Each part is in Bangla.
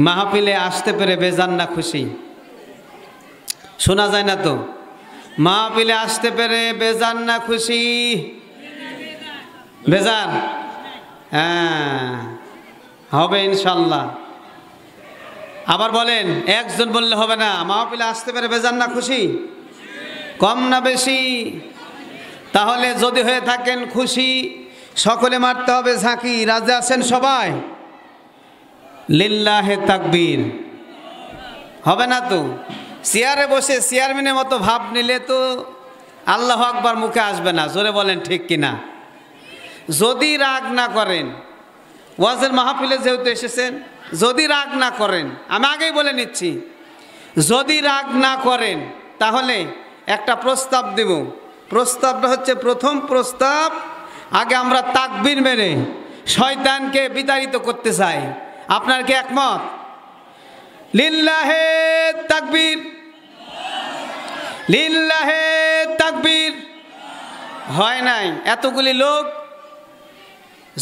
মাহফিলে আসতে পেরে বেজান না খুশি? শোনা যায় না তো? মাহফিলে আসতে পেরে বেজান না খুশি? বেজান? হ্যাঁ, হবে ইনশাল্লাহ। আবার বলেন, একজন বললে হবে না। মাহফিলে আসতে পেরে বেজান না খুশি? কম না বেশি? তাহলে যদি হয়ে থাকেন খুশি, সকলে মারতে হবে ঝাঁকি। রাজা আছেন সবাই? লিল্লাহে তাকবীর। হবে না তো? চেয়ারে বসে চেয়ারম্যানের মতো ভাব নিলে তো আল্লাহু আকবার মুখে আসবে না। জোরে বলেন ঠিক কিনা? যদি রাগ না করেন, ওয়াজের মাহফিলে যেহেতু এসেছেন, যদি রাগ না করেন, আমি আগেই বলে নিচ্ছি, যদি রাগ না করেন তাহলে একটা প্রস্তাব দেব। প্রস্তাবটা হচ্ছে, প্রথম প্রস্তাব, আগে আমরা তাকবীর মেরে শয়তানকে বিতাড়িত করতে চাই। আপনার কি একমত? লিল্লাহে তাকবীর, লিল্লাহে তাকবীর। হয় নাই এতগুলি লোক।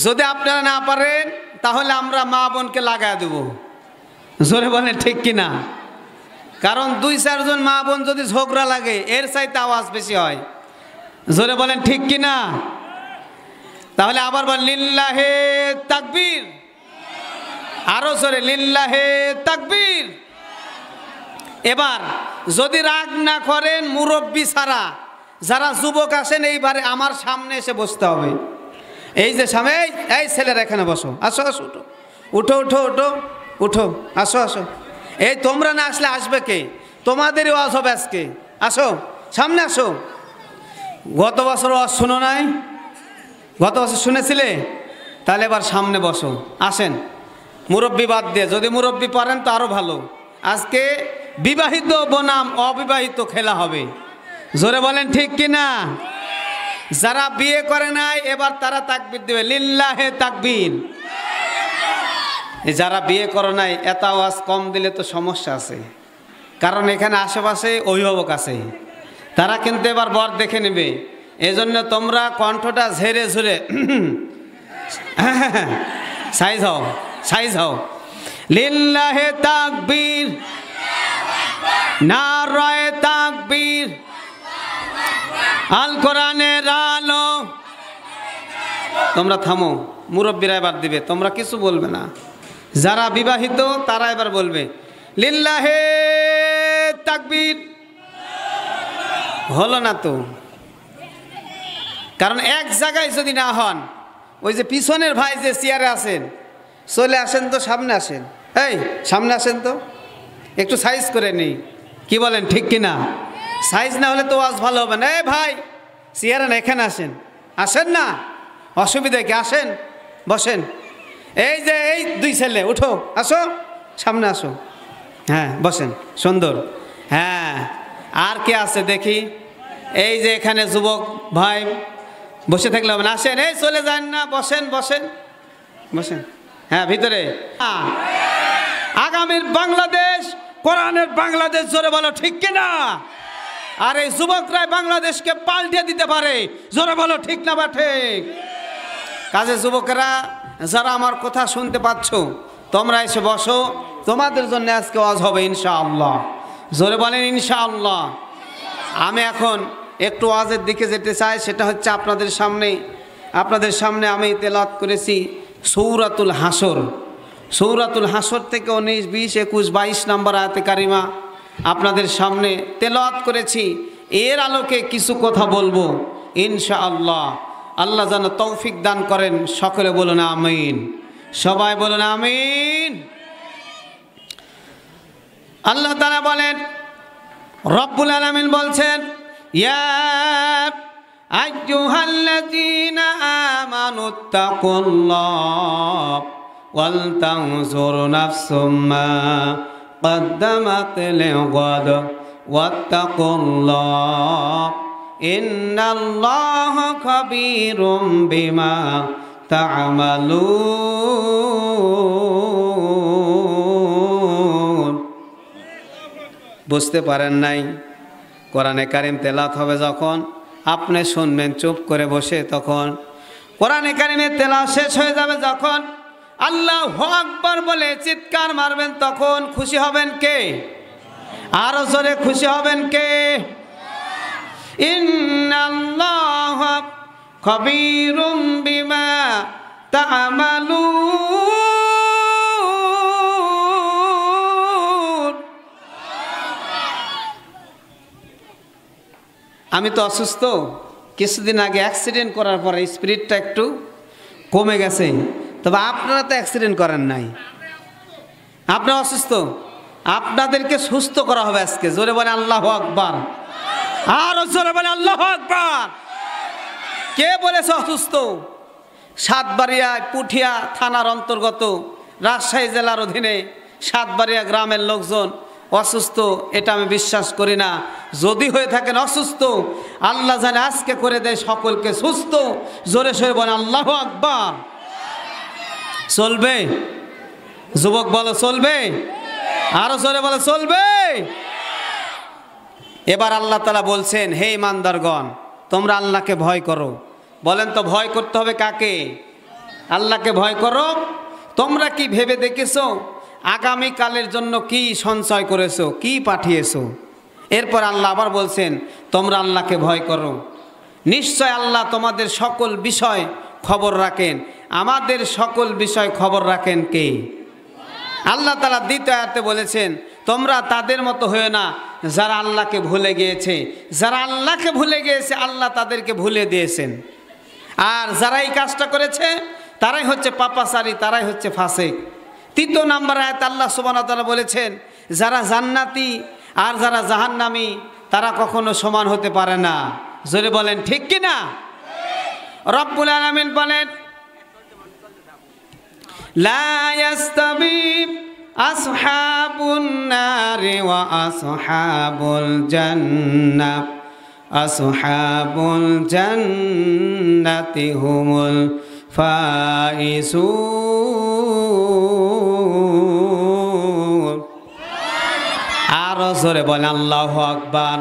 যদি আপনারা না পারেন তাহলে আমরা মা বোনকে লাগায় দেব। জোরে বলেন ঠিক কিনা? কারণ 2-4 জন মা বোন যদি ঝগড়া লাগে এর চাইতে আওয়াজ বেশি হয়। জোরে বলেন ঠিক কিনা? তাহলে আবার বলেন লিল্লাহে তাকবীর। আরো জোরে লিল্লাহে তাকবীর। এবার যদি রাগ না করেন, মুরব্বী ছাড়া যারা যুবক আছেন এইবারে আমার সামনে এসে বসতে হবে। এই যে সামনে, এই ছেলেরা এখানে বসো, আসো আসো, উঠো উঠো উঠো উঠো উঠো, আসো আসো। এই তোমরা না আসলে আসবে কে? তোমাদেরই ওয়াজ হবে আজকে। আসো সামনে আসো। গত বছর ওয়াজ শুনো নাই? গত বছর শুনেছিলে? তাহলে এবার সামনে বসো। আসেন, মুরব্বী বাদ দিয়ে, যদি মুরব্বী পারেন তো আরো ভালো। আজকে বিবাহিত বনাম অবিবাহিত খেলা হবে। জোরে বলেন ঠিক কিনা? যারা বিয়ে করে নাই এবার তারা তাকবীর দেবে, লিল্লাহে তাকবীর। যারা বিয়ে করে নাই এত আওয়াজ কম দিলে তো সমস্যা আছে, কারণ এখানে আশেপাশে অভিভাবক আছে, তারা কিন্তু এবার বর দেখে নেবে। এজন্য তোমরা কণ্ঠটা ঝেড়ে ঝুড়ে সাইজ হও, সাইজ হও। লিল্লাহে তাকবীর, নারায়ে তাকবীর, আল কোরআনের আলো। তোমরা থামো, মুরব্বীরা এবার দিবে, তোমরা কিছু বলবে না। যারা বিবাহিত তারা এবার বলবে লিল্লাহে তাকবীর। হলো না তো? কারণ এক জায়গায় যদি না হন, ওই যে পিছনের ভাই যে চেয়ারে আছেন, চলে আসেন তো, সামনে আসেন। এই সামনে আসেন তো, একটু সাইজ করে নিই। কি বলেন ঠিক কিনা? সাইজ না হলে তো ওয়াজ ভালো হবে না। এই ভাই চেয়ারে না, এখানে আসেন। আসেন না, অসুবিধা কি? আসেন, বসেন। এই যে এই 2 ছেলে, উঠো, আসো সামনে আসো। হ্যাঁ বসেন, সুন্দর। হ্যাঁ, আর কে আছে দেখি? এই যে এখানে যুবক ভাই বসে থাকলে হবে না, আসেন। এই চলে যান না, বসেন বসেন বসেন। হ্যাঁ ভিতরে। আগামীর বাংলাদেশ কোরআনের বাংলাদেশ। জোরে বলো ঠিক কিনা? আর এই যুবকরাই বাংলাদেশকে পাল্টে দিতে পারে। জোরে বলো ঠিক না বা ঠিক? কাজে যুবকেরা যারা আমার কথা শুনতে পাচ্ছ, তোমরা এসে বসো, তোমাদের জন্য আজকে ওয়াজ হবে ইনশাআল্লাহ। জোরে বলেন ইনশাআল্লাহ। আমি এখন একটু ওয়াজের দিকে যেতে চাই। সেটা হচ্ছে আপনাদের সামনে আমি তেলাওয়াত করেছি সূরাতুল হাসর। সূরাতুল হাসর থেকে 19, 20, 21, 22 নম্বর আয়াতে কারিমা আপনাদের সামনে তেলাওয়াত করেছি। এর আলোকে কিছু কথা বলবো ইনশাআল্লাহ। আল্লাহ যেন তৌফিক দান করেন। সকলে বলুন আমিন। সবাই বলুন আমিন। আল্লাহ তাআলা বলেন, রব্বুল আলামিন বলছেন, ইয়া আইয়ুহাল্লাযীনা আমানুত্তাকুল্লাহ ওয়াল তানজুর নাফসুম মা قدمت لغد واتقوا الله إن الله خبير بما تعملون। বুঝতে পারেন নাই? কোরআনে কারিম তেলাওয়াত হবে যখন, আপনি শুনবেন চুপ করে বসে, তখন কোরআনে কারিমের তেলাওয়াত শেষ হয়ে যাবে যখন আল্লাহু আকবার বলে চিৎকার মারবেন তখন খুশি হবেন কে? আরো জোরে খুশি হবেন কে? ইন্নাল্লাহা খবীরুম বিমা তা'মালুন। আমি তো অসুস্থ, কিছুদিন আগে অ্যাক্সিডেন্ট করার পরে স্পিরিটটা একটু কমে গেছে। তবে আপনারা তো অ্যাক্সিডেন্ট করেন নাই, আপনারা অসুস্থ, আপনাদেরকে সুস্থ করা হবে আজকে। জোরে বলে আল্লাহু আকবার, আরো জোরে বলে আল্লাহু আকবার। কে বলেছে অসুস্থ? সাতবাড়িয়া পুঠিয়া থানার অন্তর্গত রাজশাহী জেলার অধীনে সাতবাড়িয়া গ্রামের লোকজন অসুস্থ, এটা আমি বিশ্বাস করি না। যদি হয়ে থাকেন অসুস্থ, আল্লাহ জানে আজকে করে দেয় সকলকে সুস্থ। জোরে সোরে বলে আল্লাহু আকবার। চলবে? যুবক বলো চলবে, আরো জোরে বলে চলবে। এবার আল্লাহ তাআলা বলছেন, হে ইমানদারগণ, তোমরা আল্লাহকে ভয় করো। বলেন তো ভয় করতে হবে কাকে? আল্লাহকে ভয় করো। তোমরা কি ভেবে দেখেছো আগামী কালের জন্য কি সঞ্চয় করেছো, কি পাঠিয়েছো? এরপর আল্লাহ আবার বলছেন, তোমরা আল্লাহকে ভয় করো। নিশ্চয় আল্লাহ তোমাদের সকল বিষয় খবর রাখেন। আমাদের সকল বিষয় খবর রাখেন কে? আল্লাহ তাআলা দ্বিতীয় আয়াতে বলেছেন, তোমরা তাদের মতো হয়ে না যারা আল্লাহকে ভুলে গিয়েছে। যারা আল্লাহকে ভুলে গিয়েছে আল্লাহ তাদেরকে ভুলে দিয়েছেন। আর যারা এই কাজটা করেছে তারাই হচ্ছে পাপাচারী, তারাই হচ্ছে ফাসিক। তৃতীয় নাম্বার আয়াতে আল্লাহ সুবহানাহু ওয়া তাআলা বলেছেন, যারা জান্নাতি আর যারা জাহান্নামী তারা কখনো সমান হতে পারে না। জোরে বলেন ঠিক কি না? রব্বুল আলামিন বলেন, লা ইয়াস্তাবি আসহাবুন নারি ওয়া আসহাবুল জান্নাহ আসহাবুল জান্নাতি হুমুল ফাইজুন। আরো জোরে বলেন আল্লাহু আকবার।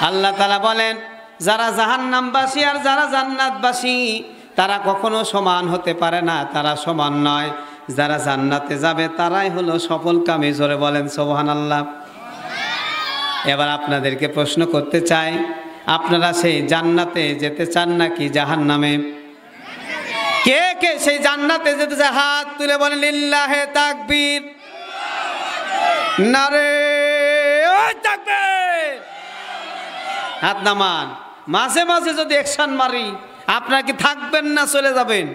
আল্লাহ তাআলা বলেন, যারা জাহান্নামবাসী আর যারা জান্নাতবাসী তারা কখনো সমান হতে পারে না, তারা সমান নয়। যারা জান্নাতে যাবে তারাই হলো সফলকামী। জোরে বলেন সুবহানাল্লাহ। এবার আপনাদেরকে প্রশ্ন করতে চাই, আপনারা সেই জান্নাতে যেতে চান নাকি জাহান্নামে? কে কে সেই জান্নাতে যেতে চায়? হাত তুলে বলেন লিল্লাহে তাকবীর, নারে তাকবীর। হাত নামান। মাঝে মাঝে যদি অ্যাকশন মারি আপনারা কি থাকবেন না চলে যাবেন?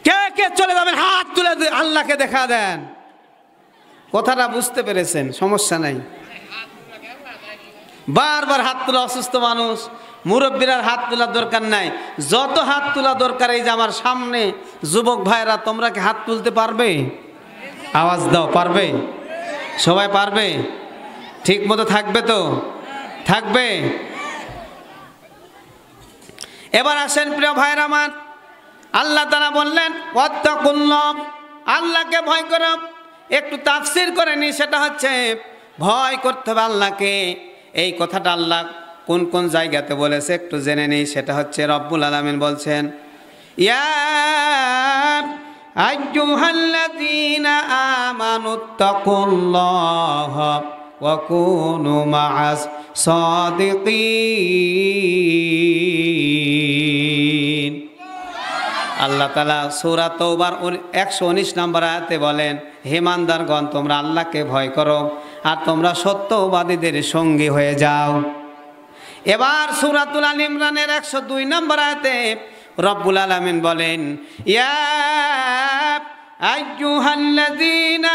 কে কে চলে যাবেন? হাত তুলে আল্লাহকে দেখা দেন। কথাটা বুঝতে পেরেছেন? সমস্যা নাই। বারবার হাত তোলা অসুস্থ মানুষ, মুরব্বীরা হাত তোলার দরকার নাই। যত হাত তোলা দরকার, এই যে আমার সামনে যুবক ভাইরা, তোমরা কি হাত তুলতে পারবে? আওয়াজ দাও, পারবে? সবাই পারবে? ঠিক মতো থাকবে তো? থাকবে। এবার আসেন প্রিয় ভাইরা আমার, আল্লাহ তাআলা বললেন ওয়াত্তাকুল্লাহ, আল্লাহকে ভয় করো। একটু তাফসীর করে নি, সেটা হচ্ছে ভয় করতে হবে আল্লাহকে। এই কথাটা আল্লাহ কোন কোন জায়গাতে বলেছে একটু জেনে নিই। সেটা হচ্ছে রব্বুল আলামিন বলছেন, ইয়া আইয়ুহাল্লাযীনা আমানুত্তাকুল্লাহা ওয়া কুনু মা'আস সাদিকিন। আল্লাহ তাআলা সূরা তাওবার 119 নম্বর আয়াতে বলেন, হে ইমানদারগণ, তোমরা আল্লাহকে ভয় করো আর তোমরা সত্যবাদীদের সঙ্গী হয়ে যাও। এবার সূরাতুল আল ইমরানের 102 নম্বর আয়াতে রব্বুল আলামিন বলেন, ইয়া আইয়ুহাল্লাযীনা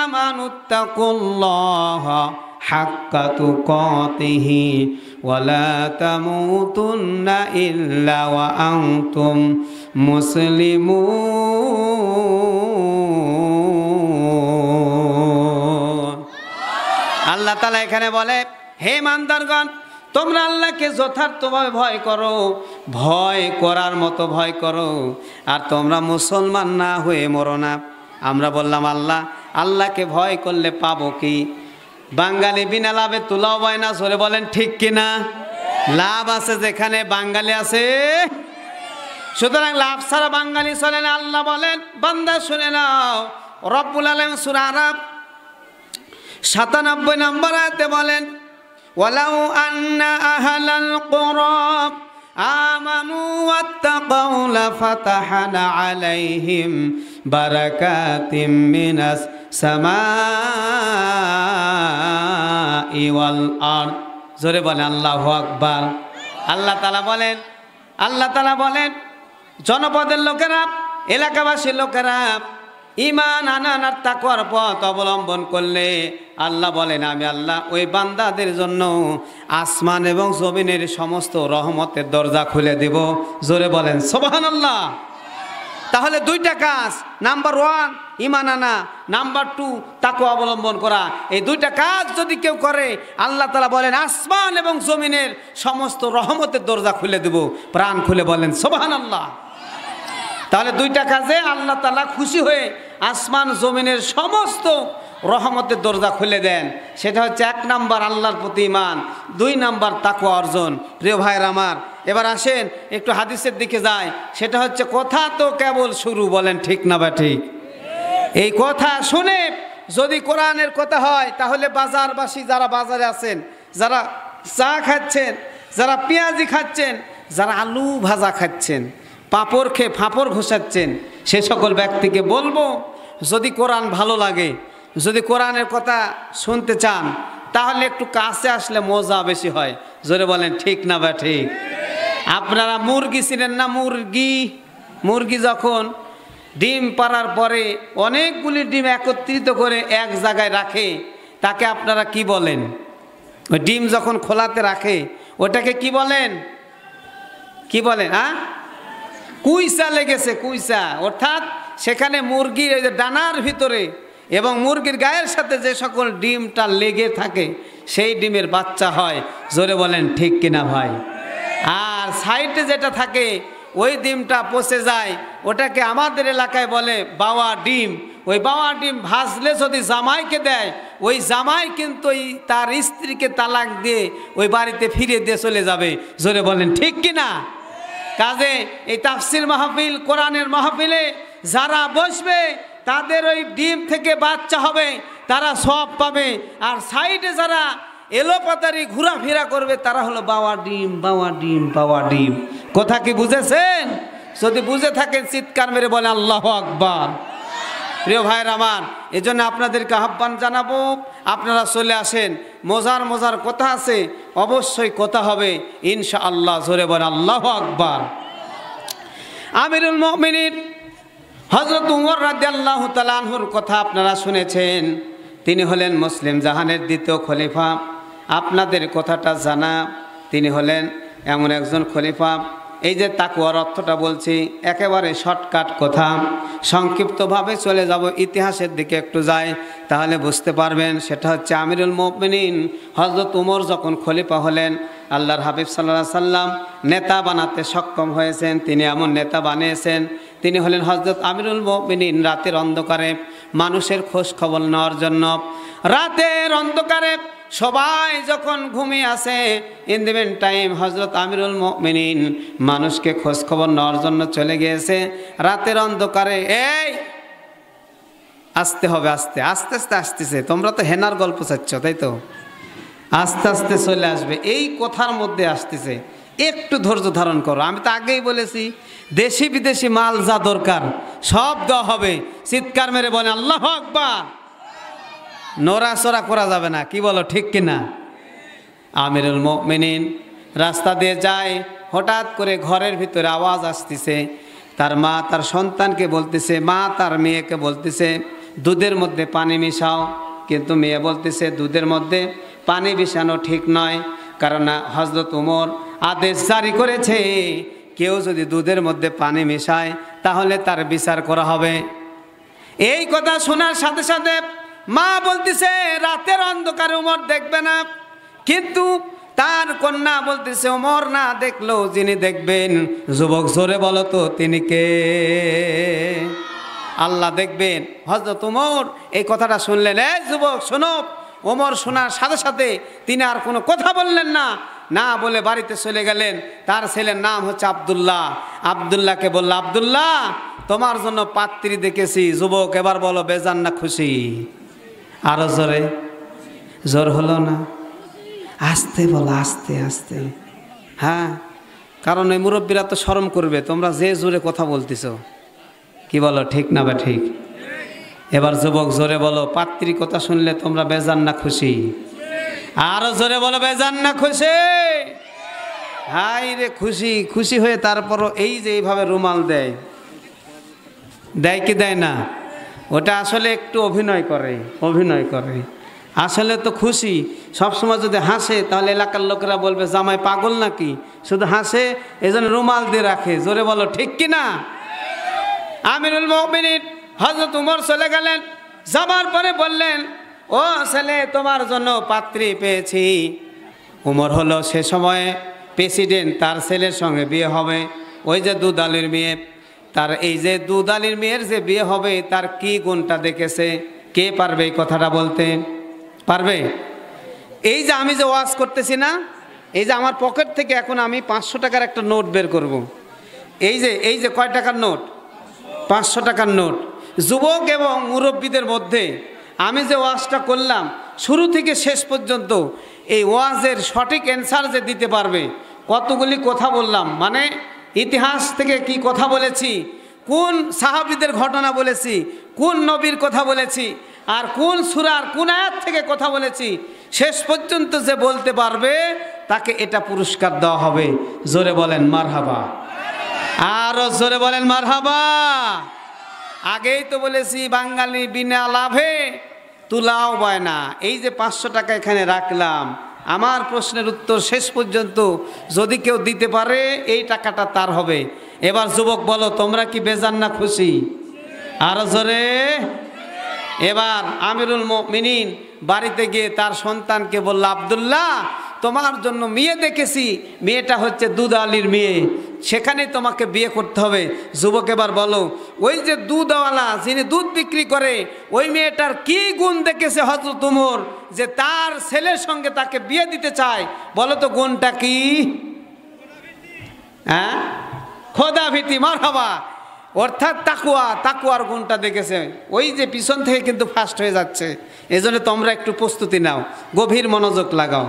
আমানুত্তাকুল্লাহা হাক্কা তুকাতিহি ওয়া লা তামুতুন্না ইল্লা ওয়া আনতুম মুসলিমুন। আল্লাহ তাআলা এখানে বলে, হে ইমানদারগণ, তোমরা আল্লাহকে যথার্থভাবে ভয় করো, ভয় করার মতো ভয় করো, আর তোমরা মুসলমান না হয়ে মরো না। আমরা বললাম আল্লাহকে ভয় করলে পাবো কি? বাঙালি বিনা লাভে তুলাও হয় না। জোরে বলেন ঠিক কিনা? লাভ আছে যেখানে বাঙালি আছে সুতরাং লাভ ছাড়া বাঙালি চলে না। আল্লাহ বলেন, বান্দা শুনে নাও, রব্বুল আলামিন সূরা আরাফ 97 নম্বর আয়াতে বলেন, ওয়ালাউ আন্না আহলাল কুরা আমানু ওয়াত্তাকাউ লাফাতাহনা আলাইহিম বারাকাতিম মিনাস সামাই ওয়াল আরদ। জোরে বলেন আল্লাহু আকবার। আল্লাহ তাআলা বলেন জনপদের লোকেরা, এলাকাবাসীর লোকেরা ঈমান আনার তাকওয়ার পথ অবলম্বন করলে আল্লাহ বলেন আমি আল্লাহ ওই বান্দাদের জন্য আসমান এবং জমিনের সমস্ত রহমতের দরজা খুলে দেব। জোরে বলেন সুবহানাল্লাহ। তাহলে দুইটা কাজ, নাম্বার 1 ঈমান আনা, নাম্বার 2 তাকওয়া অবলম্বন করা। এই দুইটা কাজ যদি কেউ করে আল্লাহ তাআলা বলেন আসমান এবং জমিনের সমস্ত রহমতের দরজা খুলে দেব। প্রাণ খুলে বলেন সুবহানাল্লাহ। তাহলে দুইটা কাজে আল্লাহ তাআলা খুশি হয়ে আসমান জমিনের সমস্ত রহমতের দরজা খুলে দেন। সেটা হচ্ছে 1 নাম্বার আল্লাহর প্রতি ঈমান, 2 নাম্বার তাকওয়া অর্জন। প্রিয় ভাইরা আমার, এবার আসেন একটু হাদিসের দিকে যাই। সেটা হচ্ছে কথা তো কেবল শুরু, বলেন ঠিক না বা ঠিক? এই কথা শুনে যদি কোরআনের কথা হয় তাহলে বাজারবাসী যারা বাজারে আছেন, যারা চা খাচ্ছেন, যারা পেঁয়াজি খাচ্ছেন, যারা আলু ভাজা খাচ্ছেন, পাঁপড় খেয়ে ফাঁপড় ঘষাচ্ছেন, সে সকল ব্যক্তিকে বলবো যদি কোরআন ভালো লাগে, যদি কোরআনের কথা শুনতে চান তাহলে একটু কাছে আসলে মজা বেশি হয়। জোরে বলেন ঠিক না বা ঠিক? আপনারা মুরগি ছিলেন না? মুরগি যখন ডিম পাড়ার পরে অনেকগুলি ডিম একত্রিত করে এক জায়গায় রাখে, তাকে আপনারা কি বলেন? ওই ডিম যখন খোলাতে রাখে ওটাকে কি বলেন? হ্যাঁ, কুইসা লেগেছে, কুইসা। অর্থাৎ সেখানে মুরগির এই যে ডানার ভিতরে এবং মুরগির গায়ের সাথে যে সকল ডিমটা লেগে থাকে সেই ডিমের বাচ্চা হয়। জোরে বলেন ঠিক কিনা ভাই? আর সাইডে যেটা থাকে ওই ডিমটা পচে যায়, ওটাকে আমাদের এলাকায় বলে বাওয়া ডিম। ওই বাওয়া ডিম ভাজলে যদি জামাইকে দেয়, ওই জামাই কিন্তু ওই তার স্ত্রীকে তালাক দিয়ে ওই বাড়িতে ফিরে দিয়ে চলে যাবে। জোরে বলেন ঠিক কিনা? কাজে এই তাফসির মাহফিল, কোরআনের মাহফিলে যারা বসবে তাদের ওই ডিম থেকে বাচ্চা হবে, তারা সব পাবে। আর সাইডে যারা এলোপাতারি ঘোরাফেরা করবে তারা হলো বাওয়া ডিম, বাওয়া ডিম, বাওয়া ডিম। কথা কি বুঝেছেন? যদি বুঝে থাকেন চিৎকার মেরে বলেন আল্লাহু আকবার। প্রিয় ভাইয়ের আমার, এজন্য আপনাদেরকে আহ্বান জানাবো, আপনারা চলে আসেন। মজার কথা আছে, অবশ্যই কথা হবে ইনশাআল্লাহ। জোরে বলেন আল্লাহু আকবার। আমিরুল মুমিনিন হযরত উমর রাদিয়াল্লাহু তাআলা আনহুর কথা আপনারা শুনেছেন। তিনি হলেন মুসলিম জাহানের দ্বিতীয় খলিফা। আপনাদের কথাটা জানা, তিনি হলেন এমন একজন খলিফা। এই যে তাকওয়ার অর্থটা বলছি একেবারে শর্টকাট কথা, সংক্ষিপ্তভাবে চলে যাব, ইতিহাসের দিকে একটু যাই তাহলে বুঝতে পারবেন। সেটা হচ্ছে আমিরুল মুমিনিন হযরত উমর যখন খলিফা হলেন, আল্লাহর হাবিব সাল্লাল্লাহু আলাইহি সাল্লাম নেতা বানাতে সক্ষম হয়েছেন। তিনি এমন নেতা বানিয়েছেন, তিনি হলেন হযরত আমিরুল মুমিনিন। রাতের অন্ধকারে মানুষের খোঁজ খবর নেওয়ার জন্য, রাতের অন্ধকারে সবাই যখন ঘুমিয়ে আসে, ইন দ্য মিন টাইম হযরত আমিরুল মুমিনিন মানুষকে খোঁজ খবর নেওয়ার জন্য চলে গিয়েছে। রাতের অন্ধকারে এই আসতে হবে, আস্তে আস্তে আস্তে আসতেছে। তোমরা তো হেনার গল্প চাচ্ছ, তাই তো? আস্তে আস্তে চলে আসবে, এই কথার মধ্যে আসতেছে। একটু ধৈর্য ধারণ করো। আমি তো আগেই বলেছি দেশি বিদেশি মাল যা দরকার সব দেওয়া হবে। চিৎকার মেরে বলে আল্লাহু আকবার। নড়াচড়া করা যাবে না, কি বলো ঠিক কিনা? আমিরুল মুমিনিন রাস্তা দিয়ে যায়, হঠাৎ করে ঘরের ভিতরে আওয়াজ আসতেছে। তার মা তার সন্তানকে বলতেছে, মা তার মেয়েকে বলতেছে দুধের মধ্যে পানি মিশাও। কিন্তু মেয়ে বলতেছে দুধের মধ্যে পানি মিশানো ঠিক নয়, কারণ হযরত উমর আদেশ জারি করেছে কেউ যদি দুধের মধ্যে পানি মেশায় তাহলে তার বিচার করা হবে। এই কথা শোনার সাথে সাথে মা বলতেছে রাতের অন্ধকারে উমর দেখবে না, কিন্তু তার কন্যা বলতেছে ওমর না দেখলেও যিনি দেখবেন, যুবক জোরে বলো তো তিনি কে? আল্লাহ দেখবেন। হযরত ওমর এই কথাটা শুনলেন, এই যুবক শোনো। ওমর শোনার সাথে সাথে তিনি আর কোনো কথা বললেন না, না বলে বাড়িতে চলে গেলেন। তার ছেলের নাম হচ্ছে আব্দুল্লাহ। আব্দুল্লাহকে বলল, আব্দুল্লাহ তোমার জন্য পাত্রী দেখেছি। যুবক এবার বলো বেজান না খুশি? আরো জোরে, জোর হলো না? আস্তে বলো, আস্তে আস্তে। হ্যাঁ, কারণ এই মুরব্বীরা তো শরম করবে, তোমরা যে জোরে কথা বলতেছ। কি বলো, ঠিক না বা ঠিক? এবার যুবক জোরে বলো, পাত্রী কথা শুনলে তোমরা বেজান না খুশি? আরো জোরে বলো, বেজান না খুশি? হাই রে খুশি। খুশি হয়ে তারপরও এই যে এইভাবে রুমাল দেয়, দেয় কি দেয় না? ওটা আসলে একটু অভিনয় করে, অভিনয় করে। আসলে তো খুশি। সবসময় যদি হাসে তাহলে এলাকার লোকেরা বলবে জামাই পাগল নাকি, শুধু হাসে এজন্য রুমাল দিয়ে রাখে। জোরে বলো ঠিক কি না? আমিরুল মুমিনিন হযরত উমর চলে গেলেন। যাবার পরে বললেন, ও ছেলে তোমার জন্য পাত্রী পেয়েছি। উমর হলো সে সময়ে প্রেসিডেন্ট, তার ছেলের সঙ্গে বিয়ে হবে। ওই যে দুধ আলীর মেয়ে, তার এই যে দুধ আলীর মেয়ের যে বিয়ে হবে তার কি গুণটা দেখেছে? কে পারবে এই কথাটা বলতে? পারবে? এই যে আমি যে ওয়াজ করতেছি না, এই যে আমার পকেট থেকে এখন আমি 500 টাকার একটা নোট বের করব। এই যে কয় টাকার নোট? 500 টাকার নোট। যুবক এবং মুরব্বীদের মধ্যে আমি যে ওয়াজটা করলাম শুরু থেকে শেষ পর্যন্ত, এই ওয়াজের সঠিক অ্যান্সার যে দিতে পারবে, কতগুলি কথা বললাম, মানে ইতিহাস থেকে কি কথা বলেছি, কোন সাহাবীদের ঘটনা বলেছি, কোন নবীর কথা বলেছি, আর কোন সূরার কোন আয়াত থেকে কথা বলেছি, শেষ পর্যন্ত যে বলতে পারবে তাকে এটা পুরস্কার দেওয়া হবে। জোরে বলেন মারহাবা। আরো জোরে বলেন মারহাবা। আগেই তো বলেছি বাঙালি বিনা লাভে তুলাও বয় না। এই যে 500 টাকা এখানে রাখলাম, আমার প্রশ্নের উত্তর শেষ পর্যন্ত যদি কেউ দিতে পারে এই টাকাটা তার হবে। এবার যুবক বলো তোমরা কি বেজান না খুশি? আরো জোরে। এবার আমিরুল মুমিনিন বাড়িতে গিয়ে তার সন্তানকে বলল, আব্দুল্লাহ তোমার জন্য মেয়ে দেখেছি, মেয়েটা হচ্ছে দুধ আলীর মেয়ে, সেখানে তোমাকে বিয়ে করতে হবে। যুবক এবার বলো, ওই যে দুধওয়ালা যিনি দুধ বিক্রি করে ওই মেয়েটার কি গুণ দেখেছে হযরত উমর যে তার ছেলের সঙ্গে তাকে বিয়ে দিতে চায়? বলো তো গুণটা কি? হ্যাঁ, খোদা ভীতি। মারহাবা। অর্থাৎ তাকওয়া, তাকওয়ার গুণটা দেখেছে। ওই যে পিছন থেকে কিন্তু ফাস্ট হয়ে যাচ্ছে, এজন্য তোমরা একটু প্রস্তুতি নাও, গভীর মনোযোগ লাগাও।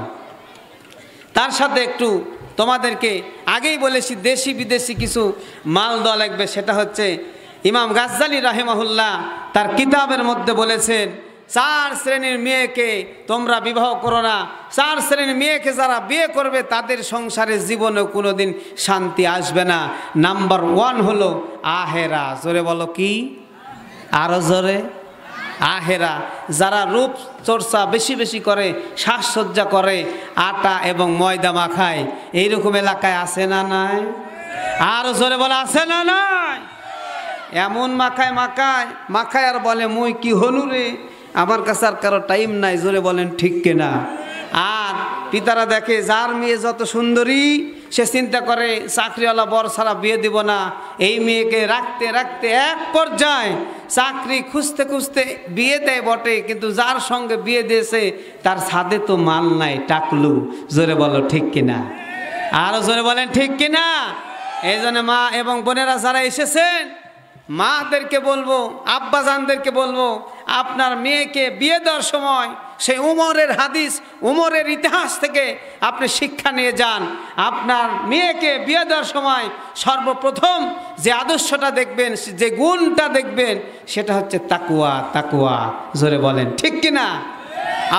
তার সাথে একটু তোমাদেরকে আগেই বলেছি দেশি বিদেশি কিছু মাল দেওয়া লাগবে। সেটা হচ্ছে ইমাম গাজ্জালী রাহিমাহুল্লাহ তার কিতাবের মধ্যে বলেছেন, 4 শ্রেণীর মেয়েকে তোমরা বিবাহ করো না। 4 শ্রেণীর মেয়েকে যারা বিয়ে করবে তাদের সংসারে জীবনেও কোনোদিন শান্তি আসবে না। নাম্বার 1 হলো আহেরা। জোরে বলো কি? আরো জোরে। আহেরা। যারা রূপ চর্চা বেশি বেশি করে, সাজসজ্জা করে, আটা এবং ময়দা মাখায়, এইরকম এলাকায় আছে না নাই? আরো জোরে বলে আছে না নাই? এমন মাখায় মাখায় মাখায় আর বলে মুই কি হলু রে, আমার কাছে আর কারো টাইম নাই। জোরে বলেন ঠিক কিনা? আর পিতারা দেখে যার মেয়ে যত সুন্দরী সে চিন্তা করে চাকরিওয়ালা বর ছাড়া বিয়ে দিব না। এই মেয়েকে রাখতে রাখতে এক পর্যায়ে চাকরি খুঁজতে খুঁজতে বিয়ে দেয় বটে, কিন্তু যার সঙ্গে বিয়ে দিয়েছে তার ছাদে তো মাল নাই, টাকলু। জোরে বলো ঠিক কিনা? আরো জোরে বলেন ঠিক কিনা? এই জন্য মা এবং বোনেরা যারা এসেছেন, মাদেরকে বলবো, আব্বাজানদেরকে বলবো, আপনার মেয়েকে বিয়ে দেওয়ার সময় সেই উমরের হাদিস, উমরের ইতিহাস থেকে আপনি শিক্ষা নিয়ে যান। আপনার মেয়েকে বিয়ে দেওয়ার সময় সর্বপ্রথম যে আদর্শটা দেখবেন, যে গুণটা দেখবেন, সেটা হচ্ছে তাকওয়া। তাকওয়া। জোরে বলেন ঠিক কিনা?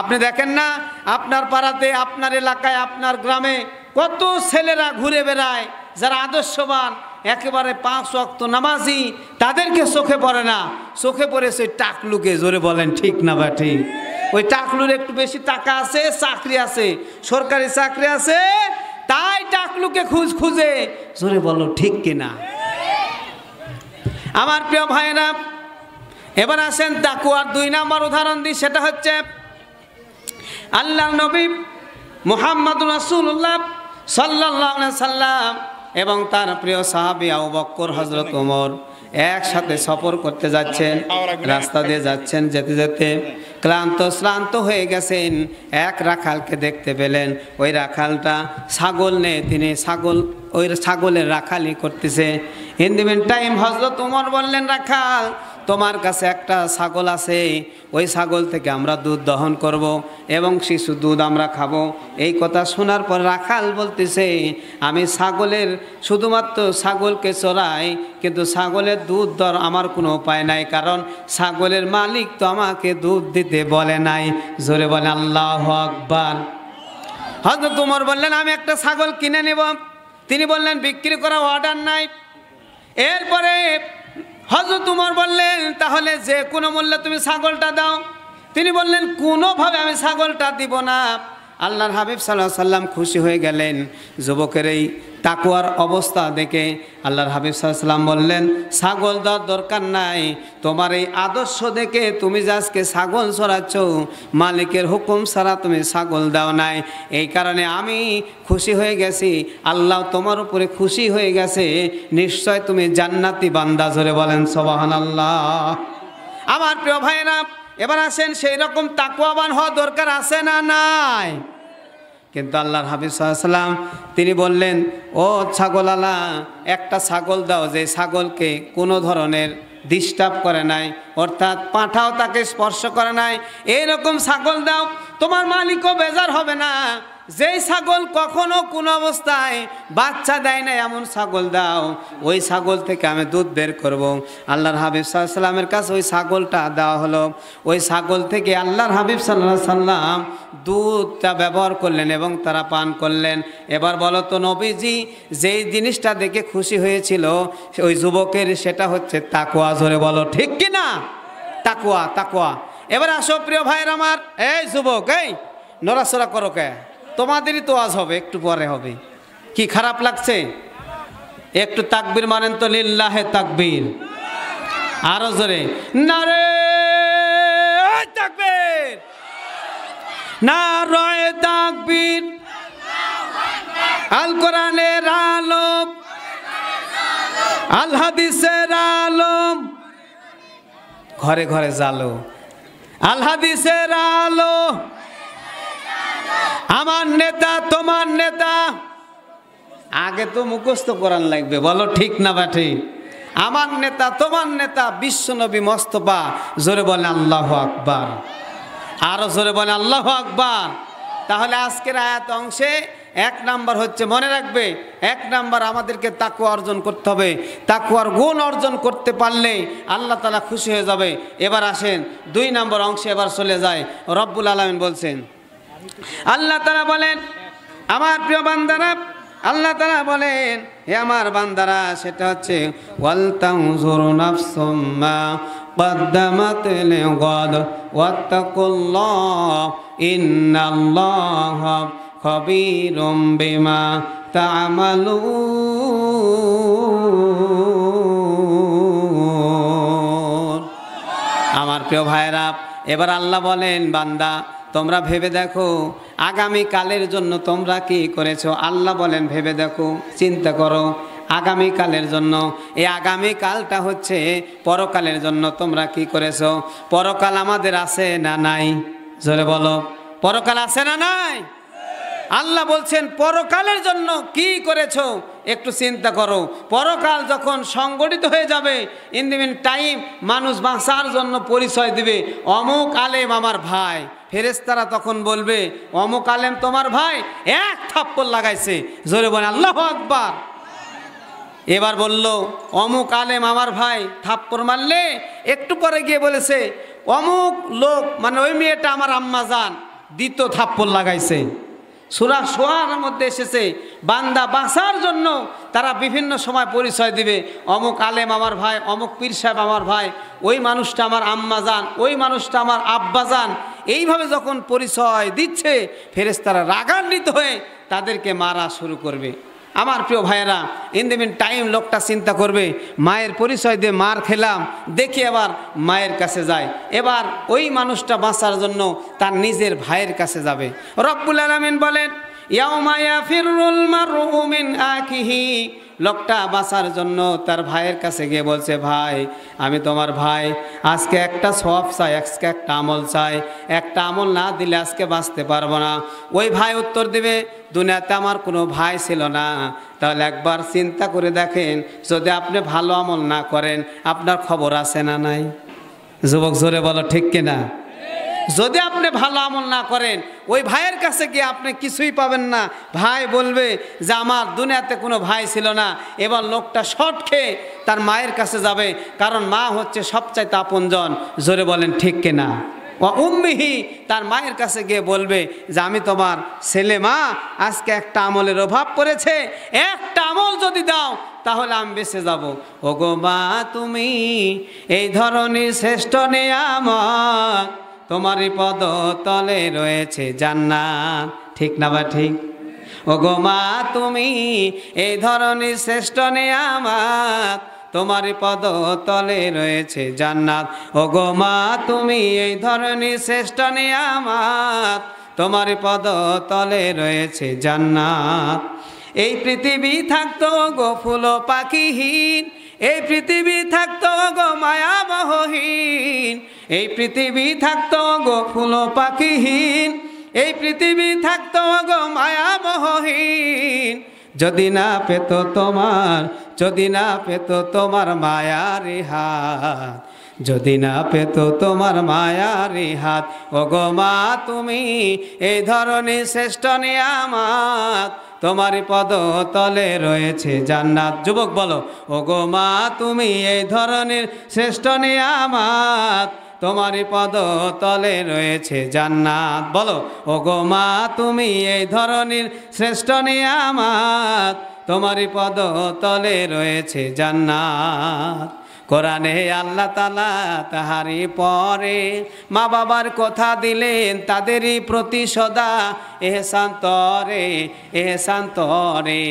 আপনি দেখেন না আপনার পাড়াতে, আপনার এলাকায়, আপনার গ্রামে কত ছেলেরা ঘুরে বেড়ায় যারা আদর্শবান, একেবারে 5 ওয়াক্ত নামাজি, তাদেরকে চোখে পড়ে না, চোখে পড়েছে টাকলুকে। জোরে বলেন ঠিক না বা ঠিক? ওই টাকলুর একটু বেশি টাকা আছে, চাকরি আছে, সরকারি চাকরি আছে, তাই টাকলুকে খুঁজে। জোরে বলো ঠিক কিনা? আমার প্রিয় ভাইরা, এবার আসেন তাকওয়ার 2 নম্বর উদাহরণ দিই। সেটা হচ্ছে আল্লাহর নবী মুহাম্মদুর রাসূলুল্লাহ সাল্লাল্লাহু আলাইহি সাল্লাম এবং তার প্রিয় সাহাবী আবু বকর, হযরত ওমর একসাথে সফর করতে যাচ্ছেন, রাস্তা দিয়ে যাচ্ছেন, যেতে যেতে ক্লান্ত শ্রান্ত হয়ে গেছেন। এক রাখালকে দেখতে পেলেন, ওই রাখালটা ছাগল নিয়ে তিনি ওই ছাগলের রাখালি করতেছে। ইন দ্য মিন টাইম হযরত ওমর বললেন, রাখাল তোমার কাছে একটা ছাগল আছে, ওই ছাগল থেকে আমরা দুধ দহন করব এবং শিশু দুধ আমরা খাবো। এই কথা শোনার পর রাখাল বলতেছে, আমি ছাগলের শুধুমাত্র ছাগলকে চড়াই, কিন্তু ছাগলের দুধ দর আমার কোনো উপায় নাই, কারণ ছাগলের মালিক তো আমাকে দুধ দিতে বলে নাই। জোরে বলে আল্লাহু আকবার। হযরত ওমর বললেন, আমি একটা ছাগল কিনে নেব। তিনি বললেন, বিক্রি করা অর্ডার নাই। এরপরে হযরত ওমর বললেন, তাহলে যে কোনো মূল্যে তুমি ছাগলটা দাও। তিনি বললেন, কোনোভাবে আমি ছাগলটা দিব না। আল্লাহর হাবিব সাল্লাল্লাহু আলাইহি সাল্লাম খুশি হয়ে গেলেন যুবকের এই তাকওয়ার অবস্থা দেখে। আল্লাহর হাবিব সাল্লাল্লাহু আলাইহি সাল্লাম বললেন, ছাগল দেওয়ার দরকার নাই, তোমার এই আদর্শ দেখে তুমি যে আজকে ছাগল চড়াচ্ছ, মালিকের হুকুম ছাড়া তুমি ছাগল দাও নাই, এই কারণে আমি খুশি হয়ে গেছি, আল্লাহ তোমার উপরে খুশি হয়ে গেছে, নিশ্চয় তুমি জান্নাতি বান্দা। জোরে বলেন সুবহানাল্লাহ। আমার প্রিয় ভাইয়েরা, এবার আসেন, সেই রকম তাকওয়াবান হওয়া দরকার আছে না নাই? কিন্তু আল্লাহর হাবিব সাল্লাল্লাহু আলাইহি সাল্লাম তিনি বললেন, ও ছাগলওয়ালা, একটা ছাগল দাও যে ছাগলকে কোনো ধরনের ডিস্টার্ব করে নাই, অর্থাৎ পাঁঠাও তাকে স্পর্শ করে নাই, এইরকম ছাগল দাও, তোমার মালিকও বেজার হবে না। যেই ছাগল কখনো কোনো অবস্থায় বাচ্চা দেয় না এমন ছাগল দাও, ওই ছাগল থেকে আমি দুধ বের করব। আল্লাহর হাবিব সাল্লাল্লাহু আলাইহি সাল্লামের কাছে ওই ছাগলটা দেওয়া হলো। ওই ছাগল থেকে আল্লাহর হাবিব সাল্লাল্লাহু আলাইহি সাল্লাম দুধটা ব্যবহার করলেন এবং তারা পান করলেন। এবার বলো তো নবীজি যেই জিনিসটা দেখে খুশি হয়েছিল ওই যুবকের, সেটা হচ্ছে তাকওয়া। জোরে বলো ঠিক কি না? তাকওয়া, তাকওয়া। এবার আসো প্রিয় ভাইয়ের আমার, এই যুবক, এই নড়াচড়া করো কে? তোমাদেরই তো আজ হবে, একটু পরে হবে। কি খারাপ লাগছে? একটু তাকবীর মানেন তো, লিল্লাহে তাকবীর। আরো জোরে নারে তাকবীর, নারে তাকবীর। আল কোরআনের আলো, আল হাদিসের আলো, ঘরে ঘরে জালো, আল হাদিসের আলো। আমার নেতা তোমার নেতা, আগে তো মুখস্থ কোরআন লাগবে, বলো ঠিক না বাঠি? আমার নেতা তোমার নেতা বিশ্বনবী মোস্তফা। জোরে বলে আল্লাহু আকবার। আরো জোরে বলে আল্লাহু আকবার। তাহলে আজকের আয়াত অংশে এক নাম্বার হচ্ছে, মনে রাখবে, এক নাম্বার আমাদেরকে তাকওয়া অর্জন করতে হবে। তাকওয়ার গুণ অর্জন করতে পারলে আল্লাহ তাআলা খুশি হয়ে যাবে। এবার আসেন 2 নম্বর অংশে এবার চলে যায়। রব্বুল আলামিন বলছেন, আল্লাহ তাআলা বলেন, আমার প্রিয় বান্দারা, আল্লাহ তাআলা বলেন, হে আমার বান্দারা, সেটা হচ্ছে ওয়াল তানজুরু নাফসুম মা قدمت لغد واتقوا الله إن الله خبير بما تعملون। আমার প্রিয় ভাইরা, এবার আল্লাহ বলেন, বান্দা তোমরা ভেবে দেখো আগামী কালের জন্য তোমরা কি করেছো। আল্লাহ বলেন, ভেবে দেখো, চিন্তা করো আগামীকালের জন্য। এই আগামীকালটা হচ্ছে পরকালের জন্য তোমরা কি করেছো। পরকাল আমাদের আছে না নাই? জোরে বলো, পরকাল আছে না নাই? আল্লাহ বলছেন পরকালের জন্য কি করেছো একটু চিন্তা করো। পরকাল যখন সংগঠিত হয়ে যাবে, ইন দ্য মিন টাইম মানুষ বাঁচার জন্য পরিচয় দিবে, অমুক আলেম আমার ভাই। ফেরেশতারা তখন বলবে, অমুক আলেম তোমার ভাই? এক থাপ্পড় লাগাইছে। জোরে বলে আল্লাহু আকবার। এবার বলল, অমুক আলেম আমার ভাই, থাপ্পড় মারলে একটু পরে গিয়ে বলেছে, অমুক লোক মানে ওই মেয়েটা আমার আম্মা জান, দ্বিতীয় থাপ্পড় লাগাইছে। সূরা শুআরার মধ্যে এসেছে, বান্দা বাঁচার জন্য তারা বিভিন্ন সময় পরিচয় দিবে, অমুক আলেম আমার ভাই, অমুক পীর সাহেব আমার ভাই, ওই মানুষটা আমার আম্মা জান, ওই মানুষটা আমার আব্বা জান। এইভাবে যখন পরিচয় দিচ্ছে, ফেরেশতারা রাগান্বিত হয়ে তাদেরকে মারা শুরু করবে। আমার প্রিয় ভাইয়েরা, ইন দ্য মিন টাইম লোকটা চিন্তা করবে, মায়ের পরিচয় দিয়ে মার খেলাম, দেখি এবার মায়ের কাছে যায়। এবার ওই মানুষটা বাঁচার জন্য তার নিজের ভাইয়ের কাছে যাবে। রব্বুল আলামিন বলেন, ইয়াউমা ইয়াফিরুল মারউ মিন আখিহি লোকটা বাঁচার জন্য তার ভাইয়ের কাছে গিয়ে বলছে, ভাই আমি তোমার ভাই, আজকে একটা সওয়াব চাই, আজকে একটা আমল চাই, একটা আমল না দিলে আজকে বাঁচতে পারবো না। ওই ভাই উত্তর দিবে, দুনিয়াতে আমার কোনো ভাই ছিল না। তাহলে একবার চিন্তা করে দেখেন, যদি আপনি ভালো আমল না করেন আপনার খবর আছে না নাই? যুবক জোরে বলো ঠিক কিনা? যদি আপনি ভালো আমল না করেন ওই ভাইয়ের কাছে গিয়ে আপনি কিছুই পাবেন না। ভাই বলবে যে আমার দুনিয়াতে কোনো ভাই ছিল না। এবার লোকটা শর্ট খেয়ে তার মায়ের কাছে যাবে, কারণ মা হচ্ছে সবচাইতে আপনজন। জোরে বলেন ঠিক কিনা? উম্মিহি, তার মায়ের কাছে গিয়ে বলবে যে আমি তোমার ছেলে, মা আজকে একটা আমলের অভাব পড়েছে, একটা আমল যদি দাও তাহলে আমি বেঁচে যাব। ওগো মা তুমি এই ধরনের শ্রেষ্ঠ নিয়ামত, তোমারই পদ তলে রয়েছে জান্নাত। ঠিক না বা ঠিক? ওগো মা তুমি এই ধরনের শ্রেষ্ঠ নিয়ামত, তোমারই পদ তলে রয়েছে জান্নাত। ওগো মা তুমি এই ধরনের শ্রেষ্ঠ নিয়ামত, তোমারই পদ তলে রয়েছে জান্নাত। এই পৃথিবী থাকতো গো ফুল পাখিহীন, এই পৃথিবী থাকতো গো মায়ামহীন, এই পৃথিবী থাকতো গো ফুল পাখিহীন, এই পৃথিবী থাকতো গো মায়ামহীন, যদি না পেত তোমার, যদি না পেত তোমার মায়ারি হাত, যদি না পেত তোমার মায়ারি হাত। ওগো মা তুমি এই ধরনের শ্রেষ্ঠ নিয়ামত, তোমারই পদ তলে রয়েছে জান্নাত। যুবক বলো, ওগো মা তুমি এই ধরনের শ্রেষ্ঠ নিয়ামত, তোমারই পদ তলে রয়েছে জান্নাত। বলো, ওগো মা তুমি এই ধরনের শ্রেষ্ঠ নিয়ামত, তোমারই পদ তলে রয়েছে জান্নাত। কোরআনে আল্লাহ তাআলা তাহারি পরে মা বাবার কথা দিলেন, তাদেরই প্রতি সদা এহসান তরে, এহসান তরে।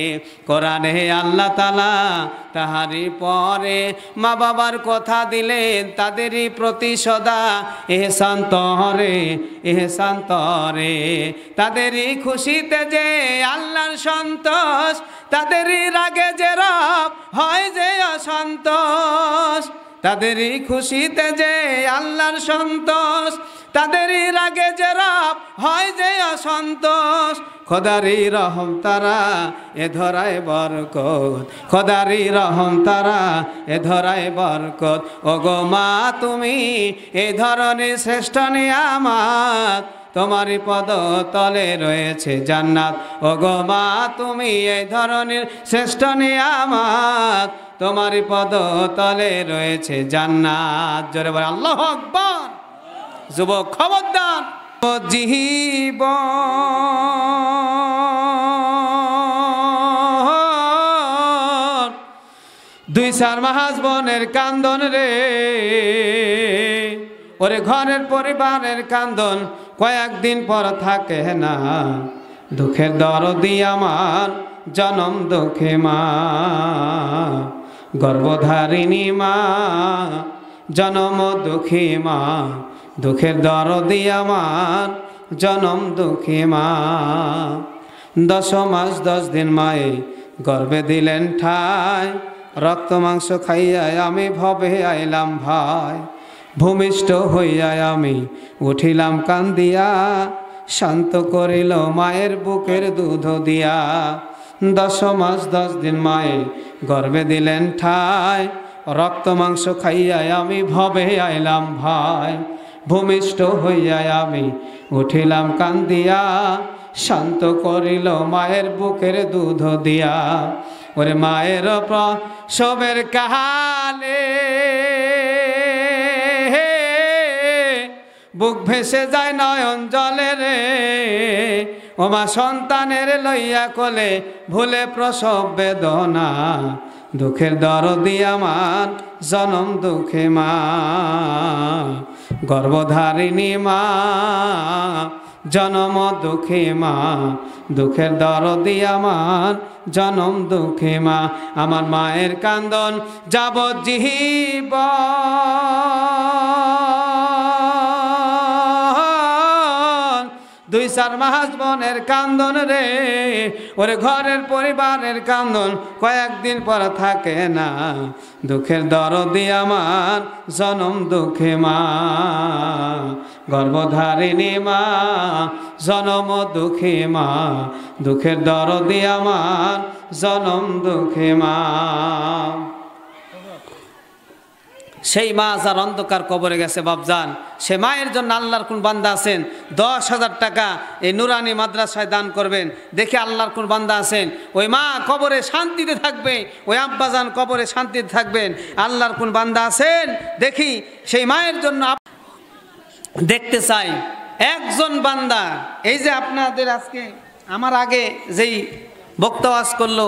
কোরআনে আল্লাহ তাআলা তাহারি পরে মা বাবার কথা দিলেন, তাদেরই প্রতি সদা এহসান তরে, এহসান তরে। তাদেরই খুশিতে যে আল্লাহর সন্তোষ, তাদেরই রাগে যে রব হয় যে অসন্তোষ, তাদেরই খুশিতে যে আল্লাহর সন্তোষ, তাদেরই রাগে যে রব হয় যে অসন্তোষ। খোদারি রহম তারা এ ধরায় বরকত, খোদারি রহম তারা এ ধরায় বরকত। ওগো মা তুমি এই ধরনের শ্রেষ্ঠ নিয়ামত, তোমারই পদ তলে রয়েছে জান্নাত। ওগো মা তুমি এই ধরনের শ্রেষ্ঠ নিয়ামত, তোমারই পদ তলে রয়েছে জান্নাত। জোরে বলে আল্লাহু আকবার। যুবক খবরদার, জীবন দুই চার মাস বনের কান্দন রে, ওরে ঘরের পরিবারের কান্দন কয়েকদিন পর থাকে না। দুঃখের দরদি আমার জনম দুঃখে মা, গর্ভধারিণী মা জনম দুঃখী মা, দুঃখের দরদি আমার জনম দুঃখী মা। 10 মাস 10 দিন মায়ে গর্ভে দিলেন ঠাই, রক্ত মাংস খাইয়া আমি ভবে আইলাম ভাই, ভূমিষ্ঠ হইয়া আমি উঠিলাম কান্দিয়া, শান্ত করিল মায়ের বুকের দুধ দিয়া। 10 মাস 10 দিন মায়ে গর্ভে দিলেন ঠাই, রক্ত মাংস খাইয়া আমি ভবে আইলাম ভাই, ভূমিষ্ঠ হইয়া আমি উঠিলাম কান্দিয়া, শান্ত করিল মায়ের বুকের দুধ দিয়া। ওরে মায়ের প্রসবের কাহালে বুক ভেসে যায় নয়ন জলে রে, ওমা সন্তানের লইয়া কোলে ভুলে প্রসব বেদনা, দুঃখের দরদি আমার জনম দুঃখে মা, গর্ভধারিণী মা জনম দুঃখী মা, দুঃখের দরদি আমার জনম দুঃখী মা। আমার মায়ের কান্দন যাবজ্জীবন 2-4 মাস বোনের কান্দন রে, ওরে ঘরের পরিবারের কান্দন কয়েকদিন পর থাকে না। দুঃখের দরদি আমার জনম দুঃখে মা, গর্ভধারিণী মা জনম দুঃখে মা, দুঃখের দরদি আমার জনম দুঃখে মা। সেই মা যার অন্ধকার কবরে গেছে বাপজান, সে মায়ের জন্য আল্লাহর কোন বান্দা আছেন 10,000 টাকা এই নুরানি মাদ্রাসায় দান করবেন। দেখে আল্লাহর কোন বান্দা আছেন ওই মা কবরে শান্তিতে থাকবে, ওই আব্বাজান কবরে শান্তিতে থাকবেন। আল্লাহর কোন বান্দা আছেন দেখি সেই মায়ের জন্য দেখতে চাই একজন বান্দা। এই যে আপনাদের আজকে আমার আগে যেই বক্তা ওয়াজ করলো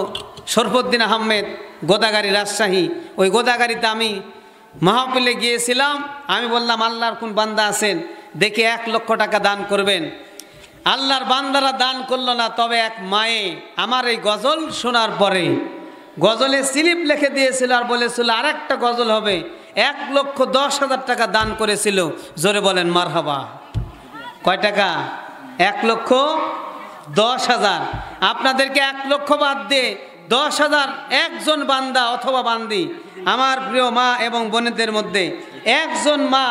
শরফুদ্দিন আহমেদ গোদাগাড়ি রাজশাহী, ওই গোদাগাড়িতে আমি মাহফিলে গিয়েছিলাম। আমি বললাম আল্লাহর কোন বান্দা আছেন দেখে 1 লক্ষ টাকা দান করবেন। আল্লাহর বান্দারা দান করলো না, তবে এক মায়ে আমার এই গজল শোনার পরে গজলে স্লিপ লিখে দিয়েছিল আর বলেছিল আরেকটা গজল হবে, 1,10,000 টাকা দান করেছিল। জোরে বলেন মারহাবা। কয় টাকা? 1,10,000। আপনাদেরকে 1 লক্ষ বাদ দিয়ে 10,000 একজন বান্দা অথবা বান্দি, আমার প্রিয় মা এবং বোনেদের মধ্যে একজন মা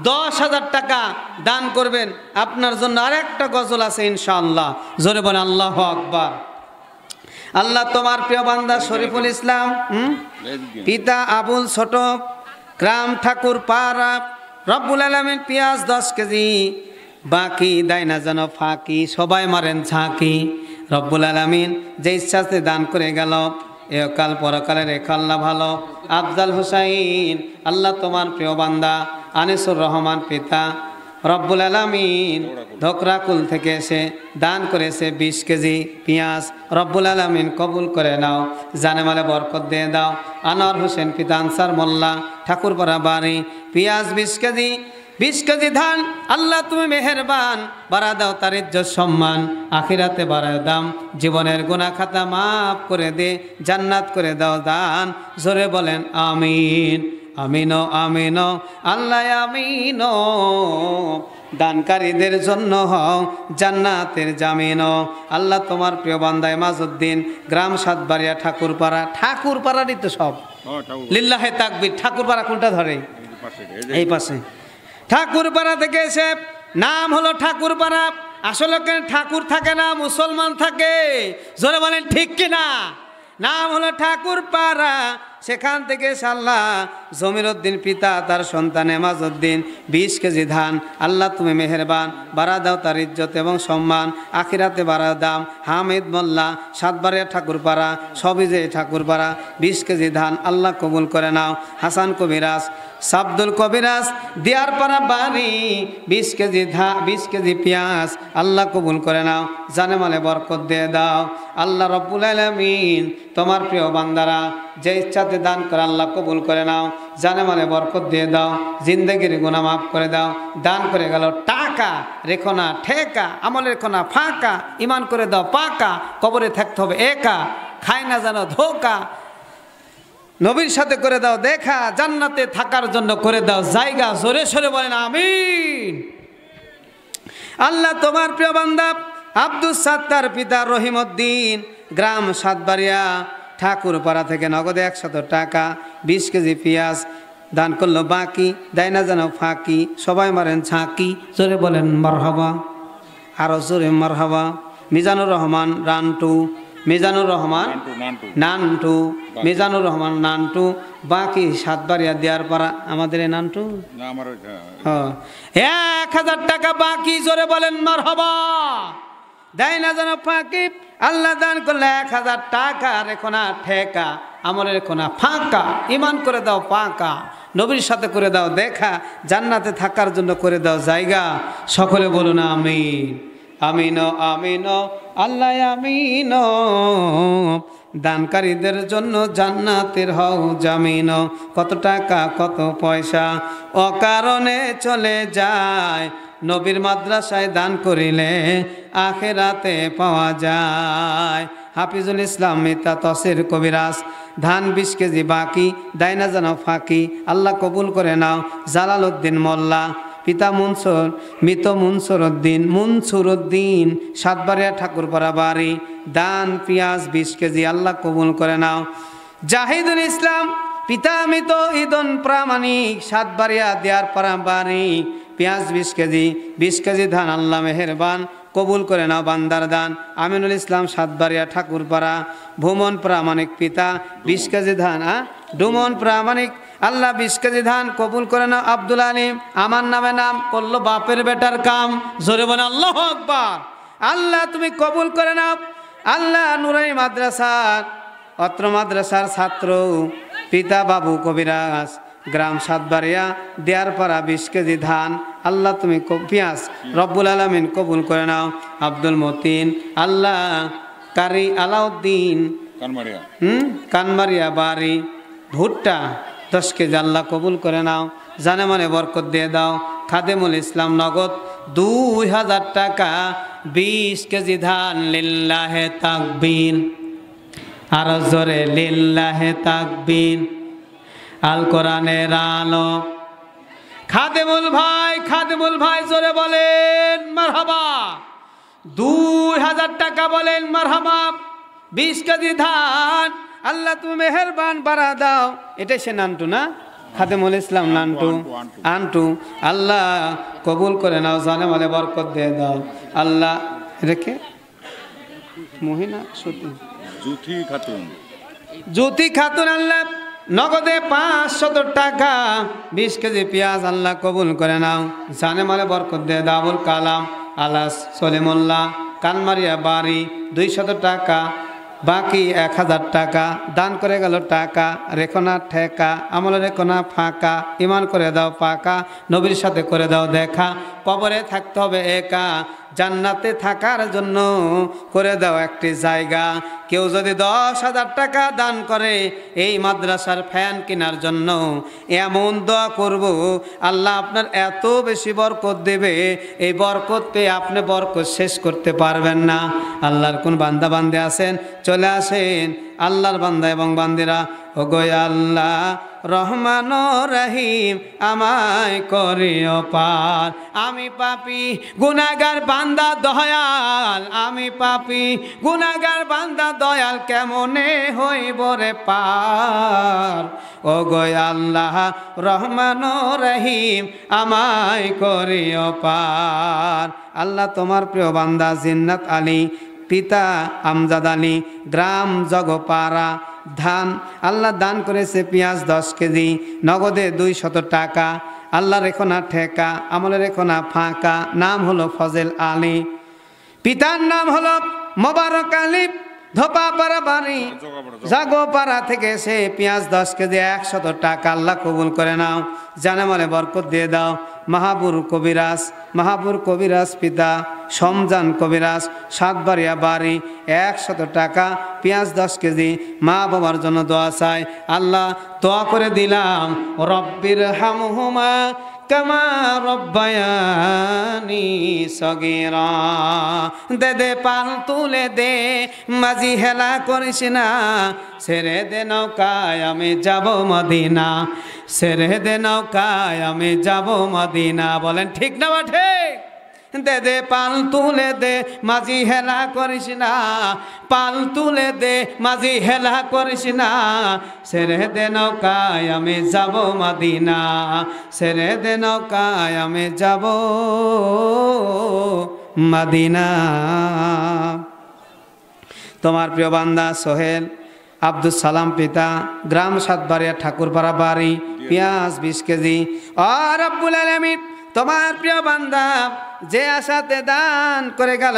10,000 টাকা দান করবেন। আপনার জন্য আরেকটা গজল আছে ইনশাআল্লাহ। জোরে বলেন আল্লাহু আকবার। আল্লাহ তোমার প্রিয় বান্দা শরীফুল ইসলাম, পিতা আবুল ছোট, গ্রাম ঠাকুর পাড়া, রব্বুল আলামিন পেঁয়াজ 10 কেজি, বাকি দেয় না যেন ফাঁকি, সবাই মারেন ঝাঁকি। রব্বুল আলামিন যে ইচ্ছাতে দান করে গেল, একাল পরকালের একাল্লা ভালো। আফজাল হুসাইন, আল্লাহ তোমার প্রিয় বান্দা আনিসুর রহমান পিতা, রব্বুল আলামিন ধোকরাকুল থেকে এসে দান করেছে 20 কেজি পেঁয়াজ। রব্বুল আলামিন কবুল করে নাও, জানেমালে বরকত দিয়ে দাও। আনোয়ার হোসেন পিতা আনসার মোল্লা, ঠাকুরপাড়া বাড়ি, পেঁয়াজ 20 কেজি, 20 কেজি ধান। আল্লাহ তুমি মেহেরবান, বাড়া দাও তার ইজ্জত সম্মান, আখিরাতে বাড়ায় দাম, জীবনের গুনাহ খাতা মাফ করে দে, জান্নাত করে দাও দান। জোরে বলেন আমিন। আমিন আমিন আল্লাহ আমিন। দানকারীদের জন্য হও জান্নাতের জামিন। আল্লাহ তোমার প্রিয় বান্দা মাজউদ্দিন, গ্রাম সাতবাড়িয়া, ঠাকুরপাড়া। ঠাকুরপাড়ারই তো সব, লিল্লাহে তাকবীর। ঠাকুরপাড়া কোনটা ধরে? এই পাশে। ঠাকুরপাড়া থেকে এসে নাম হলো ঠাকুরপাড়া। আসলে ঠাকুর থাকে না, মুসলমান থাকে। জোরে বলেন ঠিক কিনা? নাম হলো ঠাকুরপাড়া। সেখান থেকে আল্লাহ জমিরউদ্দিন পিতা তার সন্তান এমাজউদ্দিন 20 কেজি ধান। আল্লাহ তুমি মেহেরবান, বাড়া দাও তার ইজ্জত এবং সম্মান, আখিরাতে বাড়া দাম। হামিদ মোল্লা, সাতবাড়িয়া, ঠাকুরপাড়া, সবই যে ঠাকুরপাড়া, 20 কেজি ধান। আল্লাহ কবুল করে নাও। হাসান কবিরাজ, সাবদুল কবিরাজ, দিয়ারপাড়া বাড়ি, 20 কেজি ধান, 20 কেজি পেঁয়াজ। আল্লাহ কবুল করে নাও, জানেমালে বরকত দিয়ে দাও। আল্লাহ রব্বুল আলামিন তোমার প্রিয় বান্দারা যে ইচ্ছাতে দান করে আল্লাহ কবুল করে নাও, জানেমালে বরকত দিয়ে দাও, জিন্দেগির গুনাহ মাফ করে দাও। দান করে গেল টাকা রেখো না ঠেকা, আমল রেখো না ফাঁকা, ইমান করে দাও পাকা, কবরে থাকতে হবে একা, খায় না যেন ধোকা, নবীর সাথে করে দাও দেখা, জান্নাতে থাকার জন্য করে দাও জায়গা। জোরে সরে বলেন আমিন। আল্লাহ তোমার প্রিয় বান্দা আব্দুস সাত্তার পিতা রহিমউদ্দিন, গ্রাম সাতবাড়িয়া, ঠাকুরপাড়া থেকে নগদে 100 টাকা, 20 কেজি পেঁয়াজ দান করলো। বাকি দেয় না যেন ফাঁকি, সবাই মারেন ঝাঁকি। জোরে বলেন মারহাবা, আরো জোরে মারহাবা। মিজানুর রহমান রান্টু, মিজানুর রহমান নান্টু, মিজানুর রহমান নান্টু, বাকি সাতবাড়িয়া দিয়ারপাড়া। আমাদের এই নান্টু 1000 টাকা বাকি। জোরে বলেন মারহাবা। দেয় না যেন ফাঁকি। আল্লাহ দান করলে 1000 টাকা রেখো না ঠেকা, আমলের রেখো না ফাঁকা, ইমান করে দাও পাকা, নবীর সাথে করে দাও দেখা, জান্নাতে থাকার জন্য করে দাও জায়গা। সকলে বলুন আমিন। আমিন আমিন আল্লাহ আমিন। দানকারীদের জন্য জান্নাতের হও জামিন। কত টাকা কত পয়সা অকারণে চলে যায়, নবীর মাদ্রাসায় দান করিলে আখেরাতে পাওয়া যায়। হাফিজুল ইসলাম মিতা তসির কবিরাজ, ধান 20 কেজি বাকি, দেয় না যেন ফাঁকি। আল্লাহ কবুল করে নাও। জালালউদ্দিন মোল্লা, পিতা মৃত মুনসুর উদ্দিন সাতবাড়িয়া ঠাকুরপাড়া বাড়ি দান পেঁয়াজ 20 কেজি আল্লাহ কবুল করে নাও। জাহিদুল ইসলাম পিতা মৃত ঈদন প্রামাণিক সাতবাড়িয়া দেয়ার পাড়া বাড়ি পেঁয়াজ 20 কেজি ধান আল্লাহ মেহেরবান কবুল করে নাও বান্দার দান। আমিনুল ইসলাম সাতবাড়িয়া ঠাকুরপাড়া ভুমন প্রামাণিক পিতা 20 কেজি ধান ডুমন প্রামাণিক আল্লাহ 20 কেজি ধান কবুল করে নাও। আব্দুল আলিম আমার নামে নাম করলো বাপের বেটার কাম, জোরে বলে আল্লাহু আকবার। আল্লাহ তুমি কবুল করে নাও। আল্লাহ নুরানি মাদ্রাসার অত্র মাদ্রাসার ছাত্র পিতা বাবু কবিরাজ গ্রাম সাতবাড়িয়া দেয়ারপাড়া 20 কেজি ধান আল্লাহ তুমি পেঁয়াজ রব্বুল আলামিন কবুল করে নাও। আব্দুল মতিন আল্লাহ কারি আলাউদ্দিন কানমারিয়া বাড়ি ভুট্টা 10 কেজি আল্লাহ কবুল করে নাও। জানে মানে বরকত দিয়ে দাও। খাদেমুল ইসলাম নগদ 2000 টাকা 20 কেজি ধান লিল্লাহে তাকবীর আর জোরে লিল্লাহে তাকবীর। আল কোরআনের আলো খাদেমুল ভাই জোরে বলেন মারহাবা। 2000 টাকা বলেন মারহাবা। 20 কেজি ধান আল্লাহ তুমি মেহেরবান বাড়া দাও। এটা সে নান্টু না খাদেমুল ইসলাম আন্টু আল্লাহ কবুল করে নাও। জানে মানে বরকত দিয়ে দাও আল্লাহ। রেখে মহিনা জ্যোতি খাতুন আল্লাহ নগদে 500 টাকা 20 কেজি পেঁয়াজ আল্লাহ কবুল করে নাও। জানে মানে বরকত দিয়ে দাও। আবুল কালাম আলাস সলিমুল্লাহ কানমারিয়া বাড়ি 200 টাকা বাকি 1000 টাকা দান করে গেল টাকা। রেখো না ঠেকা আমলে রেখো না ফাঁকা ইমান করে দাও পাকা নবীর সাথে করে দাও দেখা। কবরে থাকতে হবে একা জান্নাতে থাকার জন্য করে দাও একটি জায়গা। কেউ যদি 10,000 টাকা দান করে এই মাদ্রাসার ফ্যান কেনার জন্য এমন দোয়া করব আল্লাহ আপনার এত বেশি বরকত দেবে এই বরকত পেয়ে আপনি বরকত শেষ করতে পারবেন না। আল্লাহর কোন বান্দা বান্দে আছেন চলে আসেন আল্লাহর বান্দা এবং বান্দিরা। ও গো আল্লাহ রহমান রহিম আমায় করিও পার। আমি পাপী গুনাহগার বান্দা দয়াল আমি পাপী গুনাহগার বান্দা দয়াল কেমনে হইব রে পার। ও গো আল্লাহ রহমান রহিম আমায় করিও পার। আল্লাহ তোমার প্রিয় বান্দা জিন্নাত আলী পিতা আমজাদ আলী গ্রাম জগপাড়া ধান আল্লাহ দান করেছে পেঁয়াজ 10 কেজি নগদে 200 টাকা আল্লাহ রেখো না ঠেকা আমলে রেখো না ফাঁকা। নাম হলো ফজল আলী পিতার নাম হলো মোবারক আলী ধোপাপাড়া বাড়ি জাগোপাড়া থেকে সে পেঁয়াজ 10 কেজি 100 টাকা আল্লাহ কবুল করে নাও। জানে মানে বরকত দিয়ে দাও। মাহাবুর কবিরাজ পিতা সমজান কবিরাজ সাতবাড়িয়া বাড়ি 100 টাকা পেঁয়াজ 10 কেজি মা বাবার জন্য দোয়া চাই। আল্লাহ দোয়া করে দিলাম রব্বির হামহুমা কামা রব্বায়ানি সগীরা। দে পাল তুলে দে মাঝি হেলা করিস না ছেড়ে দে নৌকায় আমি যাব মদিনা ছেড়ে দে নৌকায় আমি যাব মদিনা। বলেন ঠিক না বা ঠিক? দে পাল তুলে দে মাঝি হেলা করিস না পাল তুলে দে মাঝি হেলা করিস না ছেড়ে দে নৌকায় আমি যাব মদিনা ছেড়ে দে নৌকায় আমি যাব মদিনা। তোমার প্রিয় বান্দা সোহেল আব্দুল সালাম পিতা গ্রাম সাতবাড়িয়া ঠাকুরপাড়া বাড়ি পেঁয়াজ 20 কেজি। ও রব্বুল আলামিন তোমার প্রিয় বান্দা যে আশাতে দান করে গেল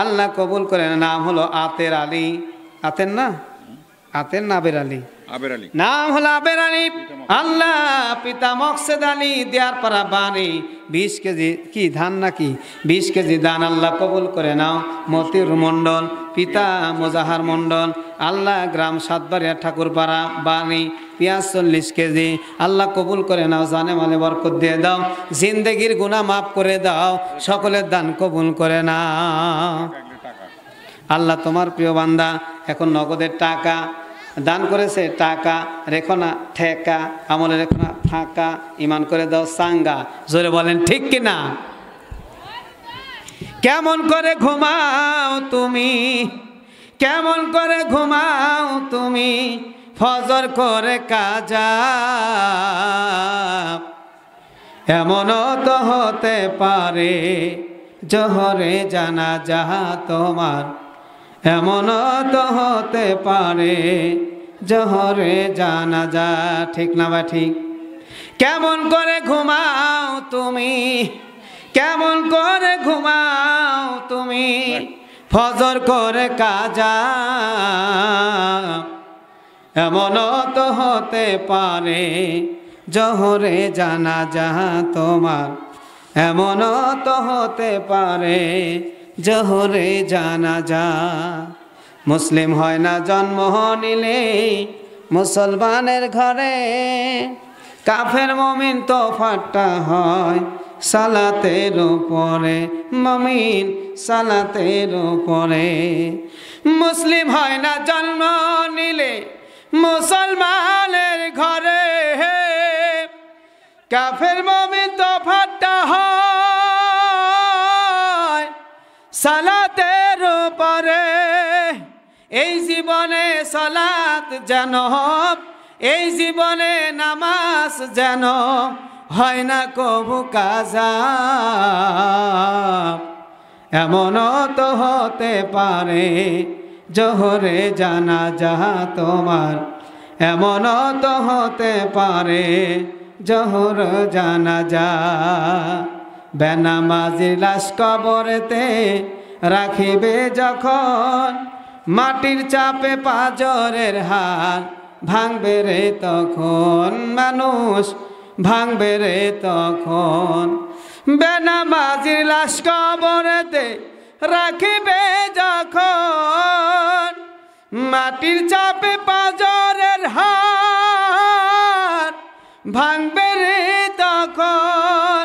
আল্লাহ কবুল করে। নাম হলো আতের আলী আতের না আবের আলী নাম হলো আবের আলী আল্লাহ পিতা মকসেদ আলী দেয়ার পাড়া বাড়ি 20 কেজি কি ধান নাকি 20 কেজি দান আল্লাহ কবুল করে নাও। মতিউর মণ্ডল পিতা মোজাহার মণ্ডল আল্লাহ গ্রাম সাতবাড়িয়া ঠাকুরপাড়া বাড়ি পেঁয়াজ 40 কেজি আল্লাহ কবুল করে নাও। জানে মালে বরকত দিয়ে দাও জিন্দেগির গুনাহ মাফ করে দাও সকলের দান কবুল করে নাও। আল্লাহ তোমার প্রিয় বান্দা এখন নগদের টাকা দান করেছে টাকা, রেখো না ঠেকা, আমলে রেখো না ফাঁকা, ইমান করে দাও সাঙ্গা। জোরে বলেন ঠিক কিনা? কেমন করে ঘুমাও তুমি, কেমন করে ঘুমাও তুমি, ফজর করে কাজা। এমনও তো হতে পারে জোহরে জানাজা তোমার, এমনও তো হতে পারে জোহরে জানাজা। ঠিক না বা ঠিক? কেমন করে ঘুমাও তুমি, কেমন করে ঘুমাও তুমি, ফজর করে কাজা। এমনও তো হতে পারে জোহরে জানাজা তোমার, এমনও তো হতে পারে জোহরে জানাজা। মুসলিম হয় না জন্ম নিলে মুসলমানের ঘরে, কাফের মুমিন তো ফাট্টা হয় সালাতের উপরে, মুমিন সালাতের উপরে। মুসলিম হয় না জন্ম নিলে মুসলমানের ঘরে, কাফের মুমিন তো ফাট্টা হয় সালাতের উপরে। এই জীবনে সালাত যেন, এই জীবনে নামাজ যেন হয় না কবু কাজা। এমনও তো হতে পারে জোহরে জানাজা তোমার, এমনও তো হতে পারে জোহর জানাজা। বেনামাজির লাশ কবরেতে রাখিবে যখন, মাটির চাপে পাঁজরের হাড় ভাঙবে রে তখন, মানুষ ভাঙবে রে তখন। বেনামাজির লাশ কবরেতে রাখিবে যখন, মাটির চাপে পাঁজরের হাড় ভাঙবে রে তখন।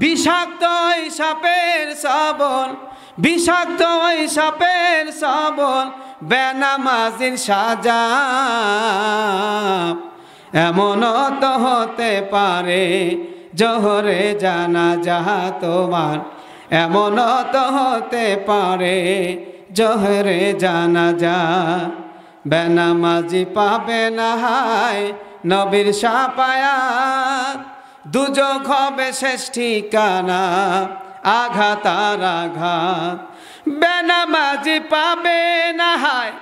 বিষাক্ত ওই সাপের সবল, বিষাক্ত ওই সাপের সবল বেনামাজির সাজা। এমনও তো হতে পারে জোহরে জানাজা তোমার, এমনও তো হতে পারে জোহরে জানাজা। বেনামাজি পাবে না হায় নবীর শাফায়াত, দুজক হবে শেষ ঠিকানা আঘাত আর আঘাত। বেনামাজি পাবে না হায়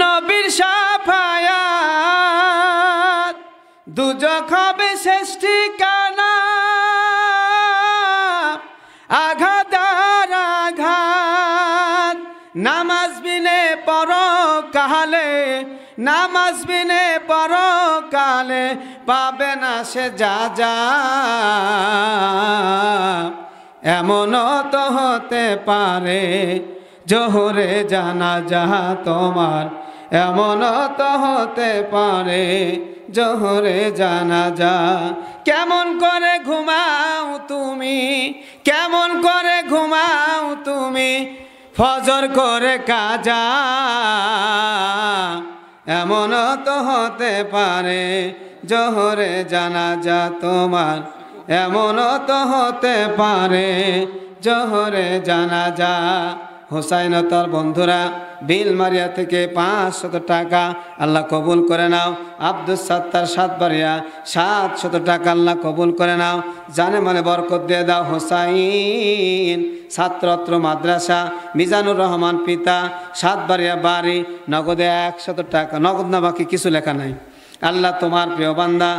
নবীর শাফায়াত, দুজক হবে শেষ ঠিকানা আঘাত আর আঘাত। নামাজ বিনে পরকালে, নামাজ বিনে পরকালে পাবে না সে যা যা। এমনও তো হতে পারে জোহরে জানাজা তোমার, এমনও তো হতে পারে জোহরে জানাজা। কেমন করে ঘুমাও তুমি, কেমন করে ঘুমাও তুমি, ফজর করে কাজা। এমনও তো হতে পারে জোহরে জানাজা তোমার, এমনও তো হতে পারে জোহরে জানাজা। হোসাইন তার বন্ধুরা বিলমারিয়া থেকে 500 টাকা আল্লাহ কবুল করে নাও। আব্দুস সাত্তার সাতবাড়িয়া 700 টাকা আল্লাহ কবুল করে নাও। জানে মানে বরকত দিয়ে দাও। হোসাইন ছাত্রত্র মাদ্রাসা, মিজানুর রহমান পিতা, সাতবাড়িয়া বাড়ি, নগদে 100 টাকা। নগদ না বাকি কিছু লেখা নাই। আল্লাহ তোমার প্রিয় বান্দা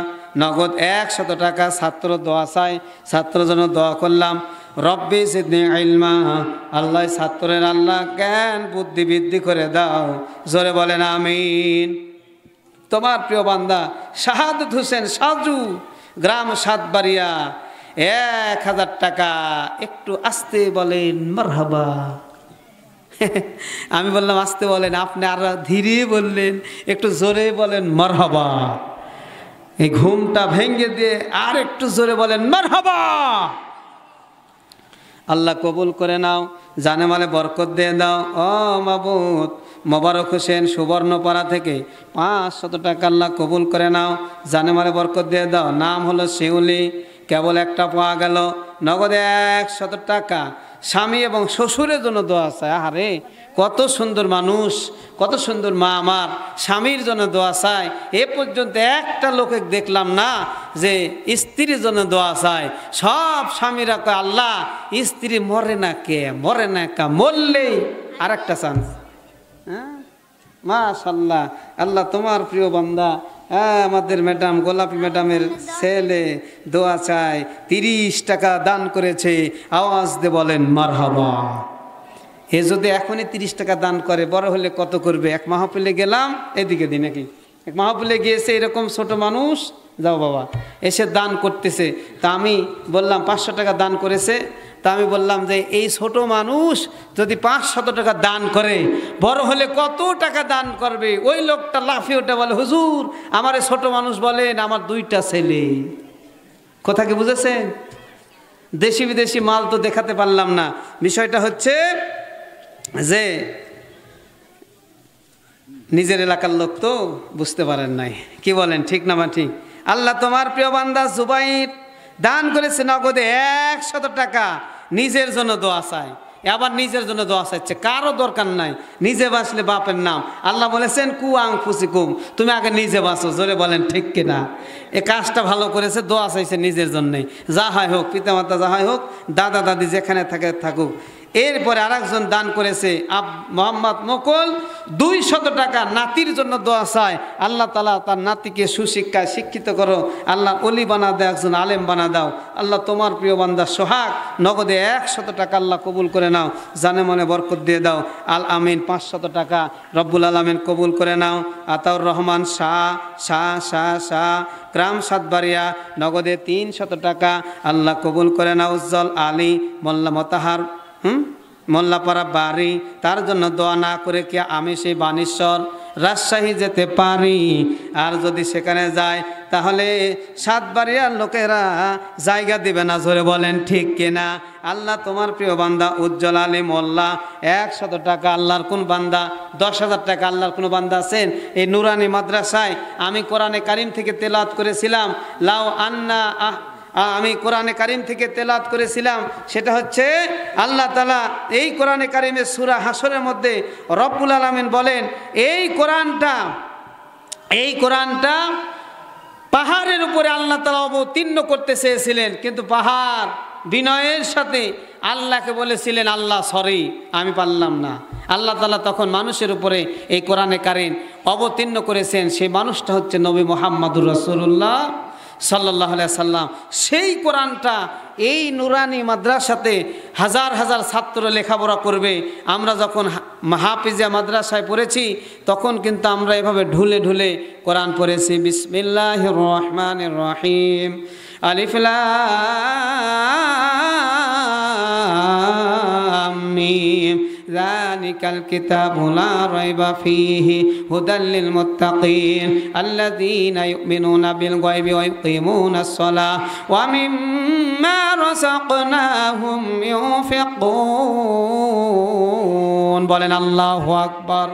নগদ 100 টাকা ছাত্র দোয়া চাই, ছাত্রের জন্য দোয়া করলাম। রব্বি সিদনি ইলমা, আল্লাহ ছাত্রের আল্লাহ জ্ঞান বুদ্ধি বৃদ্ধি করে দাও। জোরে বলেন আমিন। তোমার প্রিয় বান্দা শাহাদত হোসেন সাজু, গ্রাম সাতবাড়িয়া 1000 টাকা। একটু আস্তে বলেন মারহাবা। আমি বললাম আস্তে বলেন, আপনি আর ধীরে বললেন, একটু জোরে বলেন মারহাবা। এই ঘুমটা ভেঙে দিয়ে আর একটু জোরে বলেন মারহাবা। আল্লাহ কবুল করে নাও, জানে মালে বরকত দিয়ে দাও। ও মাবুদ মোবারক হোসেন সুবর্ণপাড়া থেকে 500 টাকা আল্লাহ কবুল করে নাও, জানেমালে বরকত দিয়ে দাও। নাম হলো শিউলি, কেবল একটা পাওয়া গেল। নগদে 100 টাকা স্বামী এবং শ্বশুরের জন্য দোয়া চায়। আরে কত সুন্দর মানুষ, কত সুন্দর মা আমার, স্বামীর জন্য দোয়া চায়। এ পর্যন্ত একটা লোকে দেখলাম না যে স্ত্রীর জন্য দোয়া চায়। সব স্বামীরা কয় আল্লাহ স্ত্রী মরে না কে, মরে না কা, মরলেই আর একটা চান্স। হ্যাঁ মাশাআল্লাহ, আল্লাহ তোমার প্রিয় বান্দা আমাদের ম্যাডাম গোলাপি ম্যাডামের ছেলে দোয়া চায়, 30 টাকা দান করেছে। আওয়াজ দিয়ে বলেন মারহাবা। এ যদি এখনই 30 টাকা দান করে, বড় হলে কত করবে? এক মাহফিলে গেলাম, এদিকে দিই নাকি, এক মাহফিলে গিয়েছে এরকম ছোট মানুষ, যাও বাবা, এসে দান করতেছে। তা আমি বললাম 500 টাকা দান করেছে। তা আমি বললাম যে এই ছোট মানুষ যদি 500 টাকা দান করে, বড় হলে কত টাকা দান করবে? ওই লোকটা লাফিয়ে ওঠে বলে হুজুর আমার ছোট মানুষ বলেন, আমার 2টা ছেলে। কথা কি বুঝেছেন? দেশি বিদেশি মাল তো দেখাতে পারলাম না। বিষয়টা হচ্ছে যে নিজের এলাকার লোক তো বুঝতে পারেন নাই। কি বলেন, ঠিক না? ঠিক। আল্লাহ তোমার প্রিয় বান্দা জুবাইর দান করেছে নগদে 100 টাকা, নিজের জন্য দোয়া চায়। আবার নিজের জন্য দোয়া চাইছে, কারো দরকার নাই। নিজে বাঁচলে বাপের নাম। আল্লাহ বলেছেন কু আনফুসিকুম, তুমি আগে নিজে বাঁচো। জোরে বলেন ঠিক কিনা? এ কাজটা ভালো করেছে, দোয়া চাইছে নিজের জন্যই। যা হয় হোক, পিতামাতা যা হয় হোক, দাদা দাদি যেখানে থাকে থাকুক। এরপরে আরেকজন দান করেছে মোহাম্মদ মকল, 200 টাকা নাতির জন্য দোয়া চায়। আল্লাহ তাআলা তার নাতিকে সুশিক্ষায় শিক্ষিত করো, আল্লাহ অলি বানা দাও, একজন আলেম বানা দাও। আল্লাহ তোমার প্রিয় বান্দা সোহাগ নগদে 100 টাকা আল্লাহ কবুল করে নাও, জানে মনে বরকত দিয়ে দাও। আল আমিন 500 টাকা রব্বুল আলামিন কবুল করে নাও। আতাউর রহমান শাহ গ্রাম সাতবাড়িয়া নগদে 300 টাকা আল্লাহ কবুল করে নাও। উজ্জ্বল আলী মোল্লা মতাহার মোল্লাপাড়া বাড়ি, তার জন্য দোয়া না করে কি আমি সেই বানেশ্বর রাজশাহী যেতে পারি? আর যদি সেখানে যায় তাহলে সাতবাড়িয়ার লোকেরা জায়গা দিবে না। জোরে বলেন ঠিক কিনা? আল্লাহ তোমার প্রিয় বান্দা উজ্জ্বল আলী মোল্লা 100 টাকা আল্লাহর কোন বান্দা, 10,000 টাকা আল্লাহর কোন বান্দা আছেন? এই নুরানি মাদ্রাসায় আমি কোরআনে কারিম থেকে তেলাওয়াত করেছিলাম, লাউ আন্না আমি কোরআনে কারিম থেকে তেলাওয়াত করেছিলাম। সেটা হচ্ছে আল্লাহ তাআলা এই কোরআনে কারিমের সূরা হাসরের মধ্যে রব্বুল আলামিন বলেন এই কোরআনটা পাহাড়ের উপরে আল্লাহ তাআলা অবতীর্ণ করতে চেয়েছিলেন, কিন্তু পাহাড় বিনয়ের সাথে আল্লাহকে বলেছিলেন আল্লাহ সরি আমি পারলাম না। আল্লাহ তাআলা তখন মানুষের উপরে এই কোরআনে কারিম অবতীর্ণ করেছেন। সেই মানুষটা হচ্ছে নবী মুহাম্মদুর রাসূলুল্লাহ সাল্লাল্লাহু আলাইহি সাল্লাম। সেই কোরআনটা এই নুরানি মাদ্রাসাতে হাজার হাজার ছাত্র লেখাপড়া করবে। আমরা যখন হাফিজিয়া মাদ্রাসায় পড়েছি তখন কিন্তু আমরা এভাবে ঢুলে ঢুলে কোরআন পড়েছি। বিসমিল্লাহির রহমানির রহিম, আলিফ লাম মিম, যালিকাল কিতাবু লা রাইবা ফীহি হুদাল লিল মুত্তাকিন আল্লাযীনা ইউমিনুনা বিল গায়বি ওয়া ইউকিমুনাস সালাহ ওয়া মিম্মা রাযাকনাহুম ইউনফিকুন। বলেন আল্লাহু আকবার।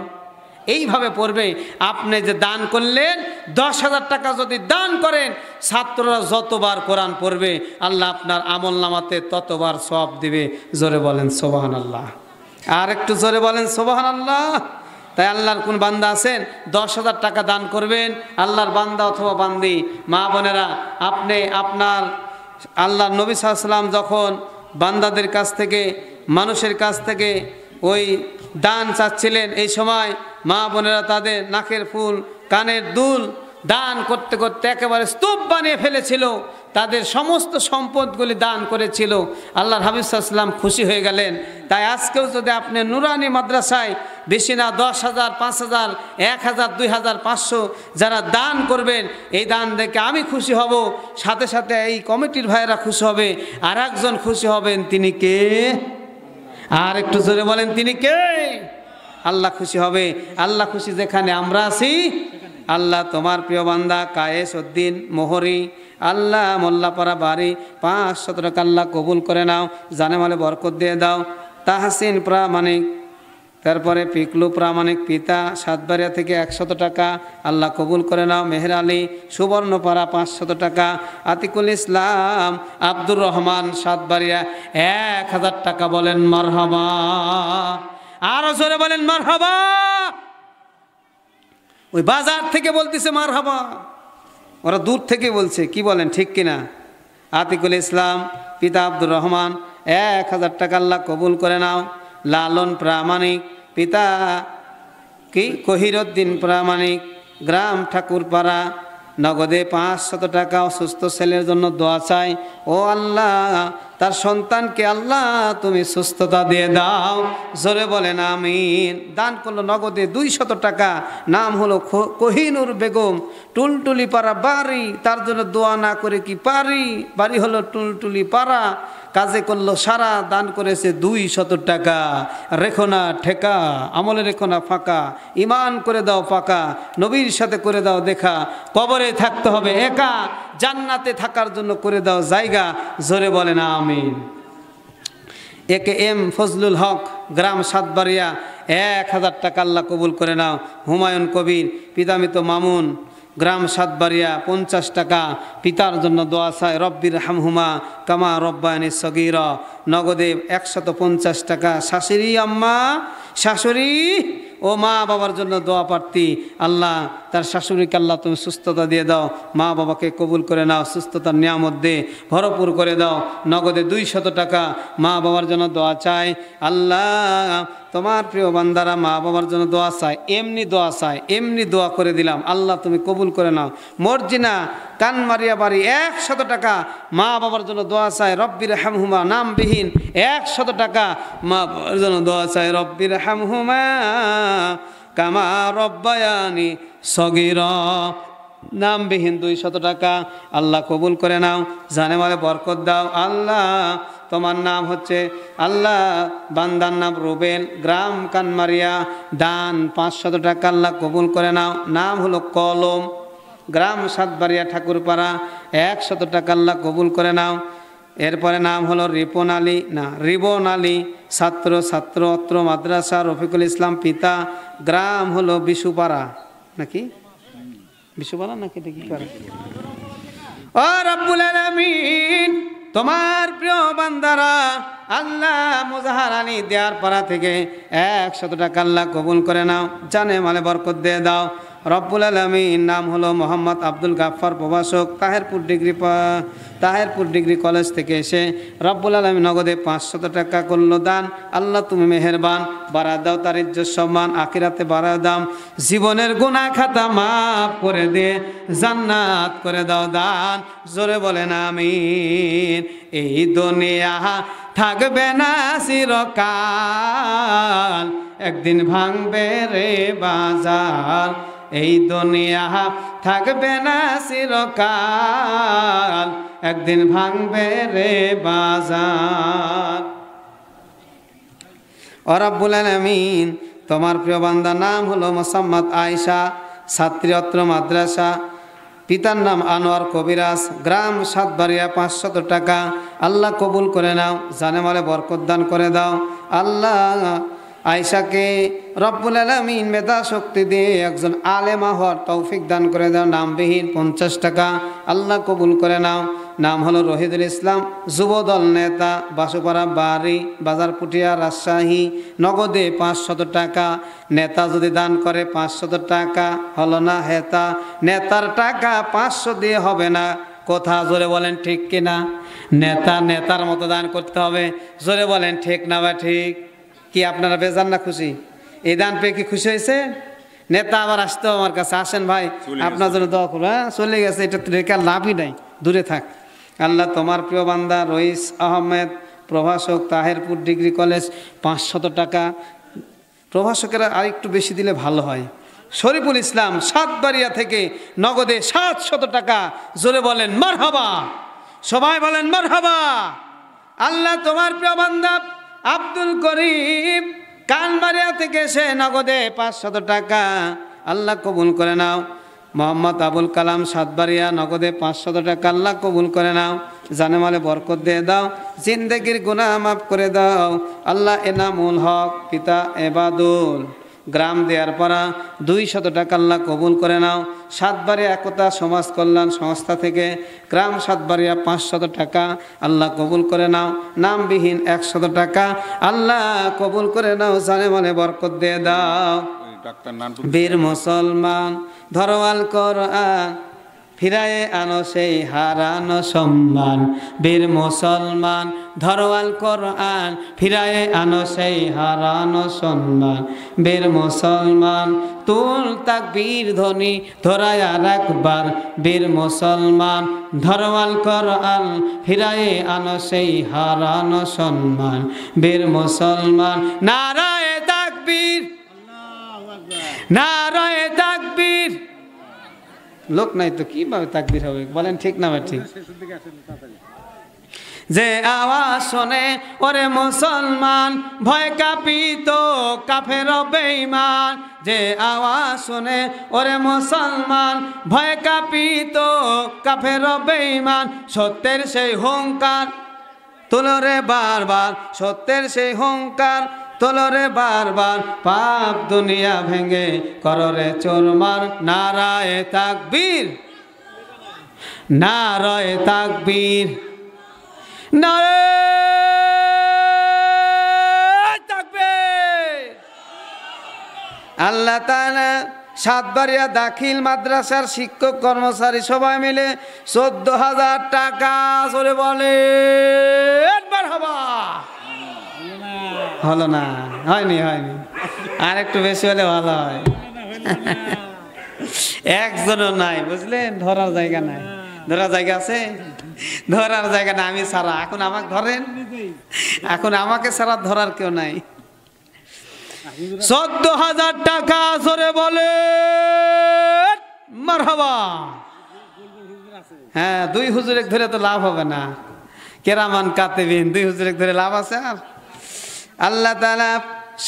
এইভাবে পড়বে। আপনি যে দান করলেন 10,000 টাকা যদি দান করেন, ছাত্ররা যতবার কোরআন পড়বে আল্লাহ আপনার আমল নামাতে ততবার সওয়াব দিবে। জোরে বলেন সুবহানাল্লাহ। আর একটু জোরে বলেন সুবহানাল্লাহ। তাই আল্লাহর কোন বান্দা আছেন 10,000 টাকা দান করবেন? আল্লাহর বান্দা অথবা বান্দি মা বোনেরা, আপনি আপনার আল্লাহর নবী সাল্লাল্লাহু আলাইহি ওয়াসাল্লাম যখন বান্দাদের কাছ থেকে, মানুষের কাছ থেকে ওই দান চাচ্ছিলেন, এই সময় মা বোনেরা তাদের নাকের ফুল কানের দুল দান করতে করতে একেবারে স্তূপ বানিয়ে ফেলেছিল, তাদের সমস্ত সম্পদগুলি দান করেছিল। আল্লাহর হাবিব সাল্লাল্লাহু আলাইহি ওয়াসাল্লাম খুশি হয়ে গেলেন। তাই আজকেও যদি আপনি নুরানি মাদ্রাসায় বেশি না 10,000, 5,000, 1,000, 2,000, 500 যারা দান করবেন, এই দান দেখে আমি খুশি হব, সাথে সাথে এই কমিটির ভাইয়েরা খুশি হবে, আর একজন খুশি হবেন, তিনি কে? আর একটু জোরে বলেন তিনি কে? আল্লাহ খুশি হবে। আল্লাহ খুশি যেখানে আমরা আছি। আল্লাহ তোমার প্রিয় বান্দা কায়েস উদ্দিন মোহরি আল্লাহ মোল্লাপাড়া বাড়ি 500 টাকা আল্লাহ কবুল করে নাও, জানে মালে বরকত দিয়ে দাও। তাহসিন প্রামাণিক তারপরে পিকলু প্রামাণিক পিতা সাতবাড়িয়া থেকে 100 টাকা, আল্লাহ কবুল করে নাও। মেহের আলী সুবর্ণপাড়া 500 টাকা। আতিকুল ইসলাম আব্দুর রহমান সাতবাড়িয়া 1000 টাকা। বলেন মারহাবা, আরো জোরে বলেন মারহাবা। ওই বাজার থেকে বলতেছে মারহাবা, ওরা দূর থেকে বলছে, কি বলেন ঠিক কিনা? আতিকুল ইসলাম পিতা আব্দুর রহমান 1000 টাকা, আল্লাহ কবুল করে নাও। লালন প্রামাণিক পিতা কি কহিরুদ্দিন প্রামাণিক, গ্রাম ঠাকুরপাড়া, নগদে 500 টাকা। অসুস্থ ছেলের জন্য দোয়া চাই। ও আল্লাহ, তার সন্তানকে আল্লাহ তুমি সুস্থতা দিয়ে দাও। জোরে বলেন আমিন। দান করলো নগদে 200 টাকা। নাম হলো কোহিনুর বেগম, টুলটুলি পাড়া বাড়ি। তার জন্য দোয়া না করে কি পারি? বাড়ি হলো টুলটুলি পাড়া। কাজে করলো সারা, দান করেছে 200 টাকা। রেখো না ঠেকা, আমলে রেখো না ফাঁকা, ইমান করে দাও পাকা, নবীর সাথে করে দাও দেখা। কবরে থাকতে হবে একা, জান্নাতে থাকার জন্য করে দাও জায়গা। জোরে বলেন আমিন। একে এম ফজলুল হক, গ্রাম সাতবাড়িয়া 1000 টাকা, আল্লাহ কবুল করে নাও। হুমায়ুন কবির পিতামিত মামুন, গ্রাম সাতবাড়িয়া 50 টাকা। পিতার জন্য দোয়া চাই। রব্বির হামহুমা কামা রব্বায়ানি সগীরা, নগদে 150 টাকা। শাশুড়ি আম্মা, শাশুড়ি ও মা বাবার জন্য দোয়া প্রার্থী। আল্লাহ তার শাশুড়িকে আল্লাহ তুমি সুস্থতা দিয়ে দাও। মা বাবাকে কবুল করে নাও, সুস্থতার নিয়ামত দে, ভরপুর করে দাও। নগদে 200 টাকা। মা বাবার জন্য দোয়া চাই। আল্লাহ তোমার প্রিয় বান্দারা মা বাবার জন্য দোয়া চাই, এমনি দোয়া চাই, এমনি দোয়া করে দিলাম। আল্লাহ তুমি কবুল করে নাও। মর্জিনা কানমারিয়া বাড়ি 100 টাকা। মা বাবার জন্য দোয়া চাই। রব্বির হামহুমা নামবিহীন 100 টাকা। মা বাবার জন্য দোয়া চাই। রব্বির হামহুমা কামা রব্বায়ানি সগীরা, নামবিহীন 200 টাকা। আল্লাহ কবুল করে নাও, জানে মালে বরকত দাও। আল্লাহ তোমার নাম হচ্ছে আল্লাহ, বান্দার নাম রুবেল, গ্রাম কানমারিয়া, দান 500 টাকা, আল্লাহ কবুল করে নাও। নাম হলো কলম, গ্রাম সাতবাড়িয়া ঠাকুরপাড়া 100 টাকা, আল্লাহ কবুল করে নাও। এরপরে নাম হলো রিপন আলী, না রিবন আলী, ছাত্র অত্র মাদ্রাসা। রফিকুল ইসলাম পিতা, গ্রাম হলো বিশুপাড়া, নাকি বিশুপাড়া নাকি কি পাড়া? ও রব্বুল আলামিন, তোমার প্রিয় বান্দারা আল্লাহ মুজাহার আলী দেয়ার পাড়া থেকে 100 টাকা, আল্লাহ কবুল করে নাও। জানে মালে বরকত দিয়ে দাও। রব্বুল আলামিন নাম হলো মোহাম্মদ আব্দুল গাফফার, প্রভাষক, তাহেরপুর ডিগ্রি কলেজ থেকে এসে রব্বুল আলামিন নগদে 500 টাকা করলো দান। আল্লাহ তুমি মেহেরবান, বাড়া দাও তার ইজ্জত সম্মান, আখিরাতে বাড়া দাও। জীবনের গুনাহ খাতা মাফ করে দে, জান্নাত করে দাও দান। জোরে বলেন আমিন। এই দুনিয়া থাকবে না চিরকাল, একদিন ভাঙবে রে বাজার। এই দুনিয়া থাকবে না চিরকাল, একদিন ভাঙবে রে বাজার। ও রব্বুল আলামিন, তোমার প্রিয় বান্দার নাম হলো মোসাম্মদ আয়েশা, ছাত্রী অত্র মাদ্রাসা। পিতার নাম আনোয়ার কবিরাজ, গ্রাম সাতবাড়িয়া 500 টাকা। আল্লাহ কবুল করে নাও, জানে মালে বরকত দান করে দাও। আল্লাহ আয়েশাকে রব্বুল আলামিন মেধা শক্তি দিয়ে একজন আলেমা হওয়ার তৌফিক দান করে দাও। নামবিহীন 50 টাকা, আল্লাহ কবুল করে নাও। নাম হলো রহিদুল ইসলাম, যুবদল নেতা, বাসুপাড়া বাড়ি, বাজার পুটিয়া, রাজশাহী। নগদে 500 টাকা। নেতা যদি দান করে 500 টাকা হলো না হেতা। নেতার টাকা 500 দিয়ে হবে না। কথা জোরে বলেন ঠিক কিনা? নেতার মতো দান করতে হবে। জোরে বলেন ঠিক না বা ঠিক? কি আপনারা বেজান না খুশি? এই দান পেয়ে কি খুশি হয়েছে? নেতা আবার আসতো আমার কাছে, আসেন ভাই আপনার জন্য দোয়া করবো। হ্যাঁ চলে গেছে, এটা তো রেখে লাভই নাই, দূরে থাক। আল্লাহ তোমার প্রিয় বান্দা রইস আহমেদ, প্রভাষক, তাহেরপুর ডিগ্রি কলেজ 500 টাকা। প্রভাষকেরা আরেকটু বেশি দিলে ভালো হয়। শরীফুল ইসলাম সাতবাড়িয়া থেকে নগদে 700 টাকা। জোরে বলেন মারহাবা, সবাই বলেন মারহাবা। আল্লাহ তোমার প্রিয় বান্দা আব্দুল করিম কানবাড়িয়া থেকে এসে নগদে 500 টাকা, আল্লাহ কবুল করে নাও। মোহাম্মদ আবুল কালাম সাতবাড়িয়া, নগদে 500 টাকা, আল্লাহ কবুল করে নাও। জানে মালে বরকত দিয়ে দাও, জিন্দেগির গুনাহ মাফ করে দাও। আল্লাহ এনামুল হক পিতা এবাদুল গ্রাম দেয়ার পাড়া 200 টাকা আল্লাহ কবুল করে নাও। সাতবাড়িয়া একতা সমাজ কল্যাণ সংস্থা থেকে গ্রাম সাতবাড়িয়া 500 টাকা আল্লাহ কবুল করে নাও। নামবিহীন 100 টাকা আল্লাহ কবুল করে নাও, জানে মানে বরকত দিয়ে দাও। বীর মুসলমান ধরওয়াল কোরআন ফিরায়ে আনো সেই হারানো সম্মান। বীর মুসলমান ধরওয়াল কোরআন ফিরায়ে আনো সেই হারানো সম্মান। বীর মুসলমান তুল তাকবীর ধ্বনি ধরায় আর একবার। বীর মুসলমান ধরওয়াল কোরআন ফিরায়ে আনো সেই হারানো সম্মান। বীর মুসলমান নারায়ে তাকবীর, নারায়ে তাকবীর। লোক নাই তো কিভাবে তাকবীর হবে বলেন, ঠিক না ভাই? ঠিক। যে আওয়াজ শোনে ওরে মুসলমান ভয় কাঁপিত কাফের বেঈমান। যে আওয়াজ শোনে ওরে মুসলমান ভয় কাঁপিত কাফের বেঈমান। সত্যের সেই হুঙ্কার তোলরে বারবার, সত্যের সেই হুঙ্কার তোলরে বারবার। পাপ দুনিয়া ভেঙে কররে চোরমার। নারায়ে তাকবীর, নারায়ে তাকবীর, নারায়ে তাকবীর। আল্লাহ তাআলা সাতবাড়িয়া দাখিল মাদ্রাসার শিক্ষক কর্মচারী সবাই মিলে 14,000 টাকা জোরে বলে মারহাবা। হলো না? হয়নি, হয়নি। আর একটু বেশি হলে ভালো হয়। একজনও নাই বুঝলেন, ধরার জায়গা নাই। ধরার জায়গা আছে? ধরার জায়গা না, আমি ছাড়া। এখন আমাকে ধরেন, এখন আমাকে ছাড়া ধরার কেউ নাই। 14,000 টাকা জোরে বলে মারহাবা। হ্যাঁ, 2 হুজুরে ধরে তো লাভ হবে না। কেরামান কাতেবিন 2 হুজুরে ধরে লাভ আছে? আর আল্লাহ তাআলা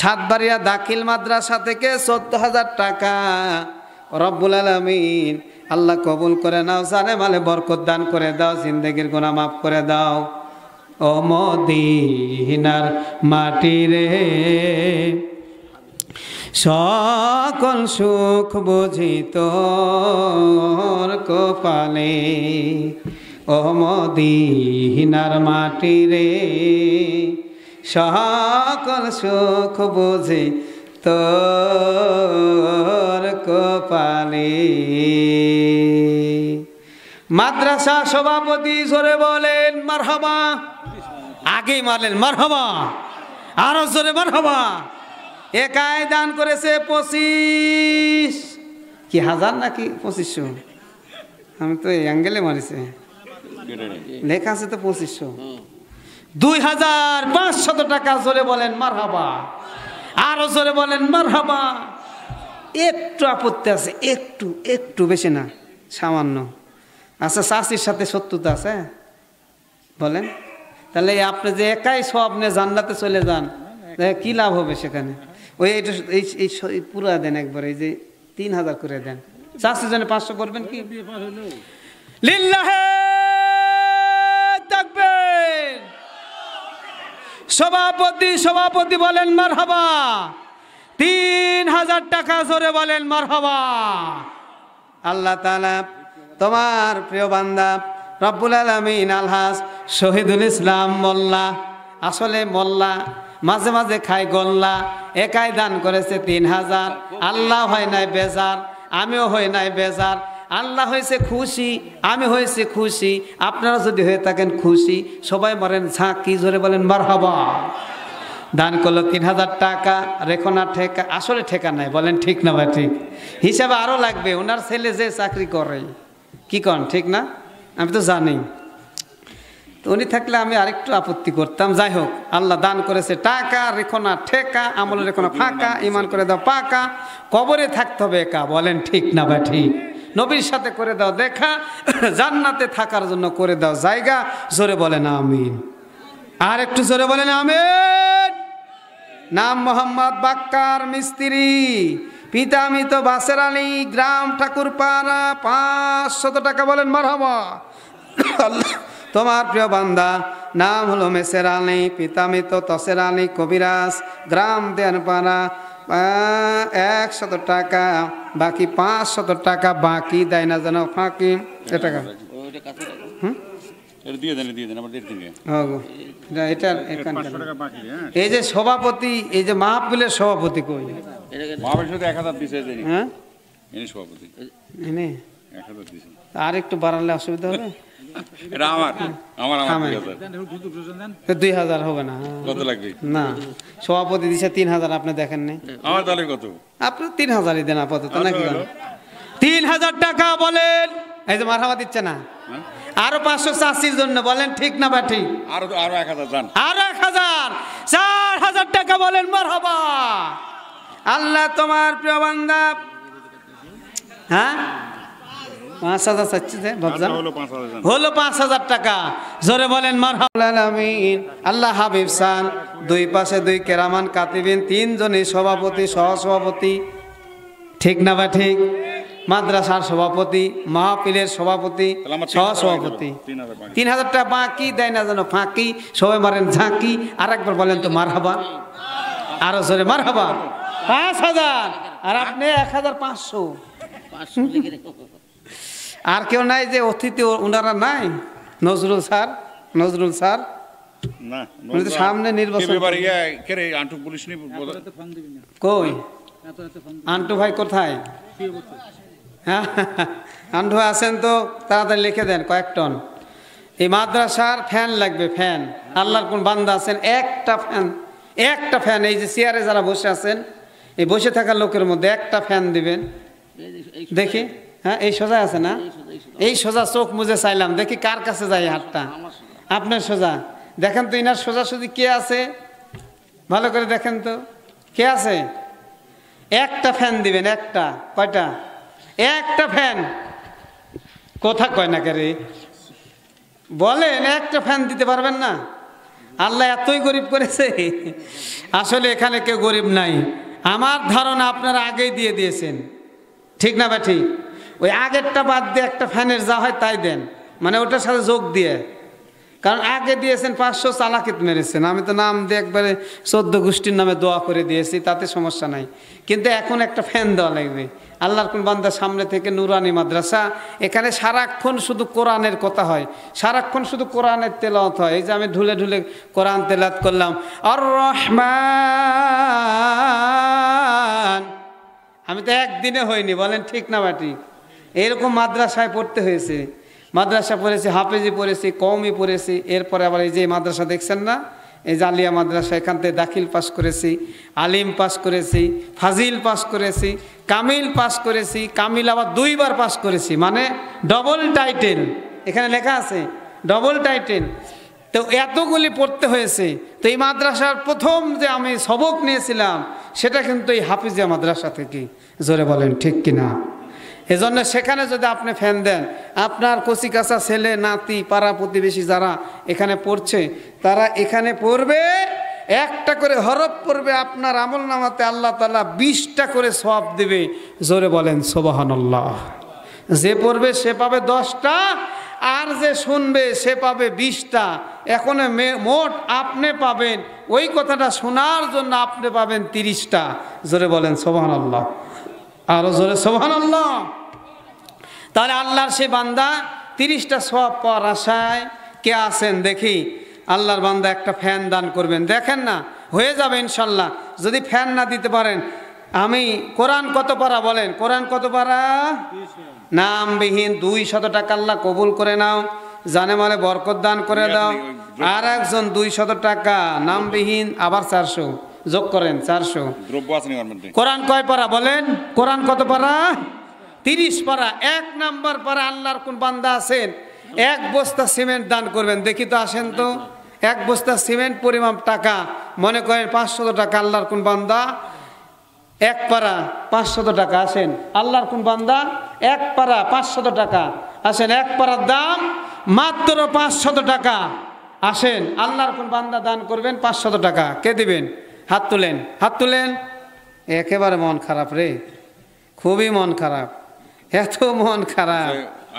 সাতবাড়িয়া দাখিল মাদ্রাসা থেকে 14,000 টাকা রব্বুল আলামিন আল্লাহ কবুল করে নাও, জানে মালে বরকত দান করে দাও, জিন্দেগির গুনাহ মাফ করে দাও। ও মদিনার মাটি রে সকল সুখ বুঝি তোর কপালে। ও মদিনার মাটি রে সকল সুখ বুঝি তোর কপালে। মাদ্রাসা সভাপতি জোরে বলেন মারহাবা। আগেই মারলেন মারহাবা, আরো জোরে মারহাবা। একাই দান করেছে 25 কি হাজার নাকি 2500? আমি তো এই অ্যাঙ্গেলে মারিছে, লেখা আছে তো 2500। 2,500 টাকা জোরে বলেন মারহাবা, আরো জোরে বলেন মারহাবা। একটু আপত্তি আছে, একটু, একটু বেশি না, সামান্য। আচ্ছা, চাষির সাথে শত্রুতা আছে বলেন? তাহলে আপনি যে একাই সব নিয়ে জান্নাতে চলে যান, কি লাভ হবে সেখানে? ওই এই পুরা দেন একবার, এই যে 3,000 করে দেন। চাষির জন্য 500 করবেন কি? লিল্লাহে তাকবীর। সভাপতি বলেন মারহাবা। 3,000 টাকা জোরে বলেন মারহাবা। আল্লাহ তাআলা তোমার প্রিয় বান্দা রব্বুল আলামিন আলহাজ শহীদুল ইসলাম মোল্লা, আসলে মোল্লা, মাঝে মাঝে খাই গোল্লা, একাই দান করেছে 3,000। আল্লাহ হয় নাই বেজার, আমিও হই নাই বেজার। আল্লাহ হয়েছে খুশি, আমি হয়েছি খুশি। আপনারা যদি হয়ে থাকেন খুশি, সবাই বলেন ঝাঁকি জোরে বলেন মারহাবা। দান করলো 3,000 টাকা, রেখো না ঠেকা। আসলে ঠেকা নাই, বলেন ঠিক না ভাই? ঠিক। হিসাবে আরো লাগবে, ওনার ছেলে যে চাকরি করে, কি কন ঠিক না? আমি তো জানি, তো উনি থাকলে আমি আরেকটু আপত্তি করতাম। যাই হোক, আল্লাহ দান করেছে টাকা, রেখো না ঠেকা, আমল রেখো না ফাঁকা, ইমান করে দাও পাকা, কবরে থাকতে হবে একা, বলেন ঠিক না ভাই? ঠিক। নবীর সাথে করে দাও দেখা, জান্নাতে থাকার জন্য করে দাও জায়গা। জোরে বলেন আমিন। আর একটু জোরে বলেন আমিন। নাম মোহাম্মদ বাক্কার মিস্ত্রি, পিতা মৃত বাসের আলী, গ্রাম ঠাকুরপাড়া, 500 টাকা বলেন মারহাবা। তোমার প্রিয় বান্দা, নাম হলো মেসের আলী, পিতা মৃত তসের আলী কবিরাজ, গ্রাম দেয়ানপাড়া, 100 টাকা, বাকি 500 টাকা বাকি দেয় না যেন ফাঁকি। এ টাকা এই যে সভাপতি, এই যে মাহফিলের সভাপতি কই? আর একটু বাড়ালে অসুবিধা হবে। 2000 হবে না? না, সভাপতি দিছে 3000, আপনি দেখেন নাই? আপনি 3000ই দেন আপাতত নাকি? 3000 টাকা বলেন। এই যে মারহাবা দিচ্ছে না, আরো 500 চাষির জন্য বলেন, ঠিক না বা ঠিক? আরো 1000, আরো 1000, 4000 টাকা বলেন মারহাবা। আল্লাহ তোমার প্রিয় বান্দা, হ্যাঁ 5000 চাচ্ছে যে বাবজান, হলো 5000 টাকা। জোরে বলেন মারহাবা। আমিন। আল্লাহ হাবিব সান, 2 পাশে 2 কেরামান কাতিবিন, 3 জনই সভাপতি সহসভাপতি, ঠিক না বা ঠিক? মাদ্রাসার সভাপতি, মাহফিলের সভাপতি, সহসভাপতি। 3000 টাকা বাকি দেয় না যেন ফাঁকি, সবাই মারেন ঝাঁকি। আর একবার বলেন তো মারহাবা, আরো জোরে মারহাবা। 5000 আর আপনি 1500। আর কেউ নাই যে অতিথি? ওনারা নাই? নজরুল স্যার, নজরুল স্যার না, সামনে নির্বাচন। কই আন্টু ভাই কোথায়? হ্যাঁ আন্টু আছেন তো, তাড়াতাড়ি লিখে দেন কয়েক টন। এই মাদ্রাসার ফ্যান লাগবে, ফ্যান। আল্লাহর কোন বান্দা আছেন, একটা ফ্যান, একটা ফ্যান। এই যে চেয়ারে যারা বসে আছেন, এই বসে থাকা লোকের মধ্যে একটা ফ্যান দিবেন দেখি। হ্যাঁ এই সোজা আছে না? এই সোজা চোখ মুজে চাইলাম, দেখি কার কাছে যায় হাতটা। আপনার সোজা দেখেন তো, ইনার সোজাসুজি কে আছে? ভালো করে দেখেন তো কে আছে। একটা ফ্যান দিবেন, একটা। কয়টা? একটা ফ্যান। কথা কয় না কে রে? বলেন, একটা ফ্যান দিতে পারবেন না? আল্লাহ এতই গরিব করেছে। আসলে এখানে কেউ গরিব নাই, আমার ধারণা আপনারা আগেই দিয়ে দিয়েছেন, ঠিক না বা ঠিক? ওই আগেরটা বাদ দিয়ে একটা ফ্যানের যা হয় তাই দেন, মানে ওটার সাথে যোগ দিয়ে। কারণ আগে দিয়েছেন 500, চালাকিত মেরেছেন। আমি তো নাম দিয়ে একবারে 14 গোষ্ঠীর নামে দোয়া করে দিয়েছি, তাতে সমস্যা নাই। কিন্তু এখন একটা ফ্যান দেওয়া লাগবে। আল্লাহর কোন বান্দার সামনে থেকে নুরানি মাদ্রাসা, এখানে সারাক্ষণ শুধু কোরআনের কথা হয়, সারাক্ষণ শুধু কোরআনের তেলাওয়াত হয়। এই যে আমি ঢুলে ঢুলে কোরআন তেলাওয়াত করলাম, আর রহমান, আমি তো একদিনে হয়নি, বলেন ঠিক না বা ঠিক? এরকম মাদ্রাসায় পড়তে হয়েছে। মাদ্রাসা পড়েছি, হাফেজি পড়েছি, কওমি পড়েছি। এরপরে আবার এই যে মাদ্রাসা দেখছেন না, এই জালিয়া মাদ্রাসা, এখান থেকে দাখিল পাস করেছি, আলিম পাস করেছি, ফাজিল পাস করেছি, কামিল পাস করেছি, কামিল আবার 2 বার পাস করেছি, মানে ডবল টাইটেল। এখানে লেখা আছে ডবল টাইটেল। তো এতগুলি পড়তে হয়েছে। তো এই মাদ্রাসার প্রথম যে আমি সবক নিয়েছিলাম, সেটা কিন্তু এই হাফিজিয়া মাদ্রাসা থেকে। জোরে বলেন ঠিক কিনা? এজন্য সেখানে যদি আপনি ফ্যান দেন, আপনার কচি কাঁচা ছেলে নাতি পাড়া প্রতিবেশী যারা এখানে পড়ছে, তারা এখানে পড়বে, একটা করে হরফ পড়বে, আপনার আমল নামাতে আল্লাহ তাআলা 20টা করে সওয়াব দেবে। জোরে বলেন সুবহানাল্লাহ। যে পড়বে সে পাবে 10টা, আর যে শুনবে সে পাবে 20টা। এখন মোট আপনি পাবেন, ওই কথাটা শোনার জন্য আপনি পাবেন 30টা। জোরে বলেন সুবহানাল্লাহ, আরো জোরে সুবহানাল্লাহ। তাহলে আল্লাহর সে বান্দা 30টা সওয়াব পাওয়ার আশায় কে আছেন দেখি? আল্লাহর বান্দা একটা ফ্যান দান করবেন, দেখেন না হয়ে যাবে ইনশাল্লাহ। যদি ফ্যান না দিতে পারেন, আমি কোরআন কত পারা বলেন, কোরআন কত পারা? নামবিহীন 200 টাকা আল্লাহ কবুল করে নাও, জানে মানে বরকত দান করে দাও। আর একজন 200 টাকা নামবিহীন, আবার 400 যোগ করেন, 400। কোরআন কয় পারা বলেন? কোরআন কত পারা? 30 পারা। 1 নাম্বার পারা আল্লাহর কোন বান্দা আছেন, 1 বস্তা সিমেন্ট দান করবেন দেখি তো, আসেন তো। 1 বস্তা সিমেন্ট পরিমাণ টাকা, মনে করেন 500 টাকা। আল্লাহর কোন বান্দা 1 পারা 500 টাকা। আসেন, আল্লাহর কোন বান্দা 1 পারা 500 টাকা। আসেন, 1 পারার দাম মাত্র 500 টাকা। আসেন, আল্লাহর কোন বান্দা দান করবেন 500 টাকা। কে দিবেন? হাত তুলেন, হাত তুলেন। একেবারে মন খারাপ রে, খুবই মন খারাপ, এত মন খারাপ।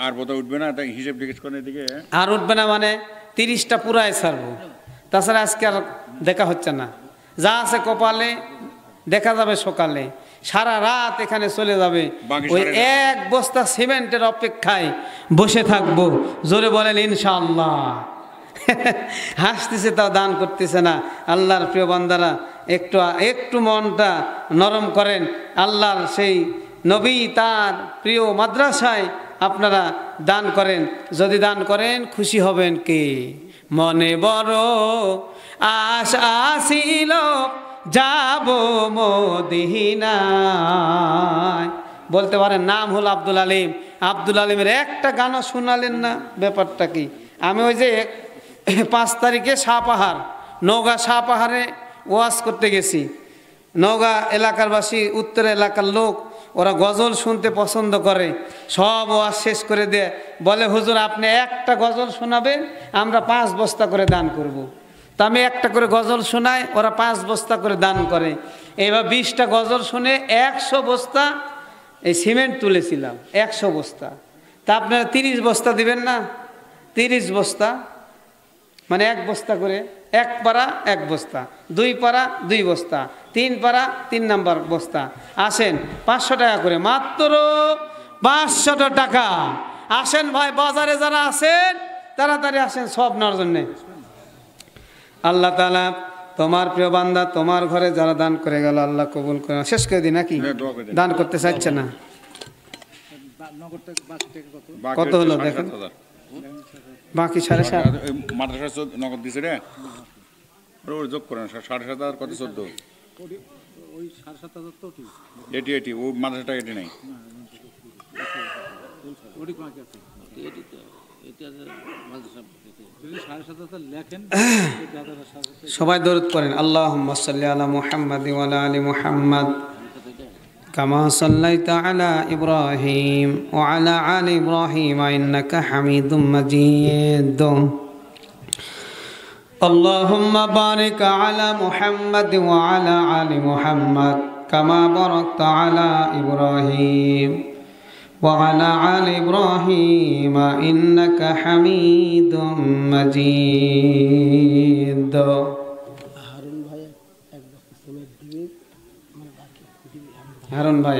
আর বোধহয় উঠবে না, তাই হিসেব জিজ্ঞেস করেন এদিকে। আর উঠবে না মানে 30টা পুরাই ছাড়বো, তাছাড়া আজকে আর দেখা হচ্ছে না। যা আছে কপালে দেখা যাবে সকালে, সারা রাত এখানে চলে যাবে। ওই এক বস্তা সিমেন্টের অপেক্ষায় বসে থাকবো। জোরে বলেন ইনশাআল্লাহ। হাসতেছে তাও দান করতেছে না। আল্লাহর প্রিয় বান্দারা, একটু মনটা নরম করেন। আল্লাহর সেই নবী তার প্রিয় মাদ্রাসায় আপনারা দান করেন। যদি দান করেন খুশি হবেন কে? মনে বড় আশা ছিল যাব মদিনায়। বলতে পারেন নাম হলো আব্দুল আলিম। আব্দুল আলিমের একটা গানও শোনালেন না। ব্যাপারটা কি? আমি ওই যে 5 তারিখে শাহপাহাড়, নওগাঁ শাহপাহাড়ে ওয়াজ করতে গেছি। নওগাঁ এলাকারবাসী, উত্তর এলাকার লোক, ওরা গজল শুনতে পছন্দ করে। সব ওয়াজ শেষ করে দেয়, বলে হুজুর আপনি একটা গজল শোনাবেন, আমরা 5 বস্তা করে দান করব। তা আমি একটা করে গজল শোনাই, ওরা 5 বস্তা করে দান করে। এবার 20টা গজল শুনে 100 বস্তা এই সিমেন্ট তুলেছিলাম। 100 বস্তা। তা আপনারা 30 বস্তা দিবেন না? 30 বস্তা মানে 1 বস্তা করে, 1 পারা 1 বস্তা, 2 পারা 2 বস্তা, 3 পারা 3 নাম্বার বস্তা। আসেন 500 টাকা করে, মাত্র 500 টাকা। আসেন ভাই, বাজারে যারা আছেন তাড়াতাড়ি আসেন সব নেওয়ার জন্যে। আল্লাহ তাআলা তোমার প্রিয় বান্দা, তোমার ঘরে যারা দান করে গেল আল্লাহ কবুল করে। শেষ করে দিই নাকি? দান করতে চাইছে না। কত হলো দেখেন? বাকি 7.5 মাদ্রাসা নগদ দিছে রে, ওর যোগ করেন 7.5 কত 14 ওই 7.5 তো ঠিক এটি ও মাদ্রাসাটা এটি নাই। ওটি কোন আছে? এটি তো এটা মাদ্রাসা যদি 7.5 লেখেন সবাই দরুদ পড়েন। আল্লাহুম্মা সাল্লি আলা মুহাম্মাদ ওয়া আলা আলি মুহাম্মাদ কামা সাল্লাইতা আলা ইব্রাহিম ওয়া আলা আলি ইব্রাহিম ইন্নাকা হামিদুম মাজিদ। আল্লাহুম্মা বারিক আলা মুহাম্মাদ ওয়া আলা আলি মুহাম্মাদ কামা বারাকতা আলা ইব্রাহিম ওয়া আলা আলি ইব্রাহিম ইন্নাকা হামিদুম মাজিদ। হারুন ভাই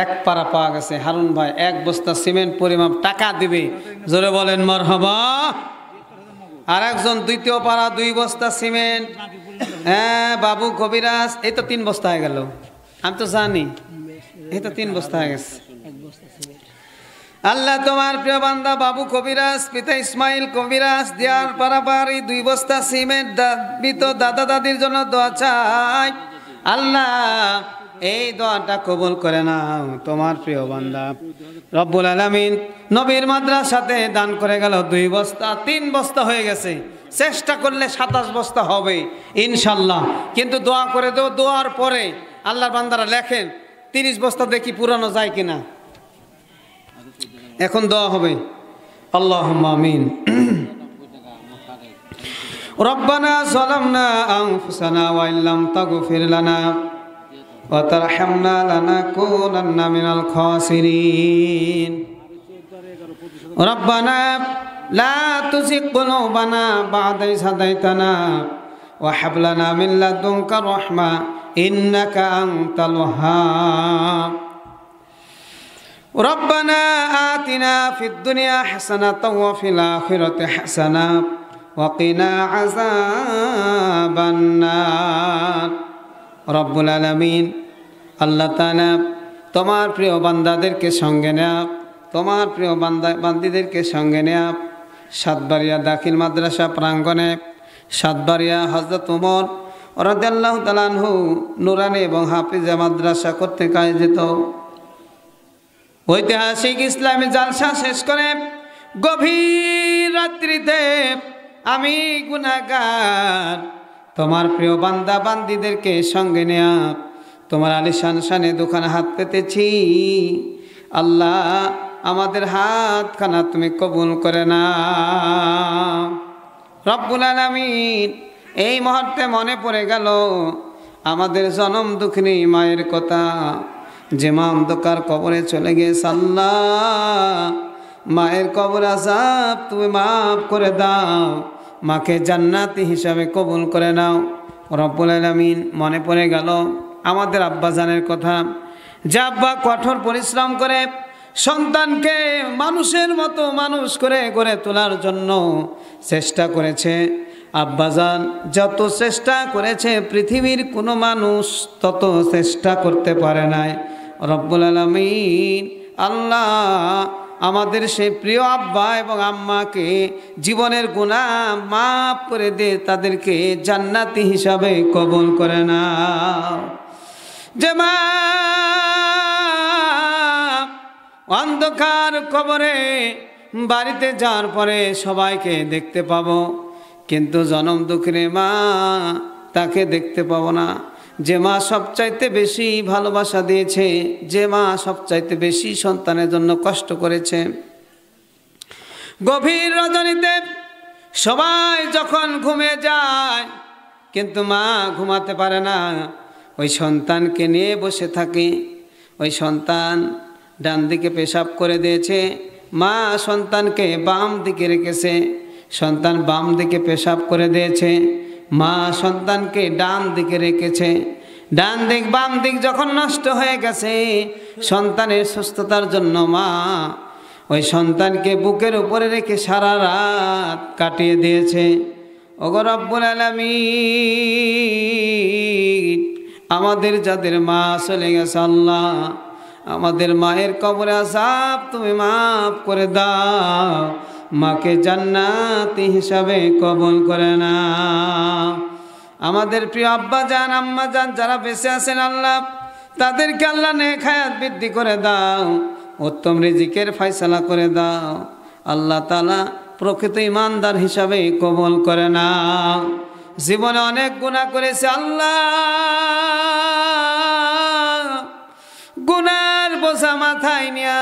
1 পারা পাওয়া গেছে। হারুন ভাই 1 বস্তা সিমেন্ট পরিমাপ টাকা দিবে। জোরে বলেন মারহাবা। আর একজন 2য় পারা 2 বস্তা সিমেন্ট। হ্যাঁ বাবু কবিরাজ, এই তো 3 বস্তা হয়ে গেল। আমি তো জানি এই তো 3 বস্তা হয়ে গেছে। আল্লাহ তোমার প্রিয় বান্দা বাবু কবিরাজ, পিতা ইসমাইল কবিরাজ, দিয়ার পারাপারি 2 বস্তা সিমেন্ট দাবিত দাদা দাদির জন্য দোয়া চাই। আল্লাহ এই দোয়াটা কবুল করে নাও। তোমার প্রিয় বান্দা রব্বুল আলামিন নবীর মাদ্রাসাতে দান করে গেল 2 বস্তা, 3 বস্তা হয়ে গেছে। চেষ্টা করলে 27 বস্তা হবে ইনশাল্লাহ। কিন্তু দোয়া করে দেও, দোয়ার পরে আল্লাহর বান্দারা লেখেন 30 বস্তা দেখি পুরানো যায় কিনা। এখন দোয়া হবে। আল্লাহুম্মা আমিন। রব্বানা যালামনা আনফুসানা ওয়া ইল্লাম তাগফির লানা ওয়া তারহামনা লানাকুনান্না মিনাল খাসিরিন। রব্বানা লা তুযিগ কুলুবানা বা'দা ইয হাদাইতানা ওয়া হাব লানা মিন লাদুনকা রাহমা ইন্নাকা আনতাল ওয়াহ্হাব। ربنا آتنا في الدنيا حسنة وفي الآخرة حسنة وقنا عذاب النار। رب العالمين আল্লাহ তাআলা তোমার প্রিয় বান্দাদেরকে সঙ্গে নেয়া, তোমার প্রিয় বান্দীদেরকে সঙ্গে নেয়া সাতবাড়িয়া দাখিল মাদ্রাসা প্রাঙ্গণে, সাতবাড়িয়া হযরত ওমর রাদিয়াল্লাহু তাআলা আনহু নুরানি এবং হাফিজা মাদ্রাসা কর্তৃক আয়োজিত ঐতিহাসিক ইসলামী জালসা শেষ করে গভীর রাত্রিতে আমি গুনাহগার তোমার প্রিয় বান্দা বান্দীদেরকে সঙ্গে নেয়া তোমার আলিশান শানে দোকানে হাত পেতেছি। আল্লাহ আমাদের হাতখানা তুমি কবুল করে নাও। রব্বুল আলামিন এই মুহূর্তে মনে পড়ে গেল আমাদের জনম দুঃখিনী মায়ের কথা, যে মা অন্ধকার কবরে চলে গেছে। আল্লাহ মায়ের কবর আযাব তুমি মাফ করে দাও, মাকে জান্নাতি হিসাবে কবুল করে নাও। রব্বুল আলামিন মনে পড়ে গেল আমাদের আব্বাজানের কথা, যে আব্বা কঠোর পরিশ্রম করে সন্তানকে মানুষের মতো মানুষ করে গড়ে তোলার জন্য চেষ্টা করেছে। আব্বাজান যত চেষ্টা করেছে পৃথিবীর কোনো মানুষ তত চেষ্টা করতে পারে নাই। রব্বুল আলামিন আল্লাহ আমাদের সেই প্রিয় আব্বা এবং আম্মাকে জীবনের গুনাহ মাফ করে দে, তাদেরকে জান্নাতি হিসাবে কবুল করে নাও। যে মা অন্ধকার কবরে বাড়িতে যাওয়ার পরে সবাইকে দেখতে পাবো, কিন্তু জনম দুঃখের মা তাকে দেখতে পাবো না। যে মা সবচাইতে বেশি ভালোবাসা দিয়েছে, যে মা সবচাইতে বেশি সন্তানের জন্য কষ্ট করেছে, গভীর রজনীতে সবাই যখন ঘুমে যায় কিন্তু মা ঘুমাতে পারে না, ওই সন্তানকে নিয়ে বসে থাকে। ওই সন্তান ডান দিকে পেশাব করে দিয়েছে, মা সন্তানকে বাম দিকে রেখেছে। সন্তান বাম দিকে পেশাব করে দিয়েছে, মা সন্তানকে ডান দিকে রেখেছে। ডান দিক বাম দিক যখন নষ্ট হয়ে গেছে, সন্তানের সুস্থতার জন্য মা ওই সন্তানকে বুকের উপরে রেখে সারা রাত কাটিয়ে দিয়েছে। ওগো রব্বুল আলামিন, আমাদের যাদের মা চলে গেছে আল্লাহ, আমাদের মায়ের কবরে আযাব তুমি মাফ করে দাও, মাকে জান্নাতি হিসাবে কবুল করে নাও। আমাদের প্রিয় আব্বা জান আম্মা জান যারা বেঁচে আছেন আল্লাহ, তাদেরকে আল্লাহ নেক হায়াত বৃদ্ধি করে দাও, উত্তম রিজিকের ফয়সালা করে দাও। আল্লাহ তাআলা প্রকৃত ইমানদার হিসাবে কবুল করে নাও। জীবনে অনেক গুনাহ করেছে আল্লাহ, গুনার বোঝা মাথায় নিয়ে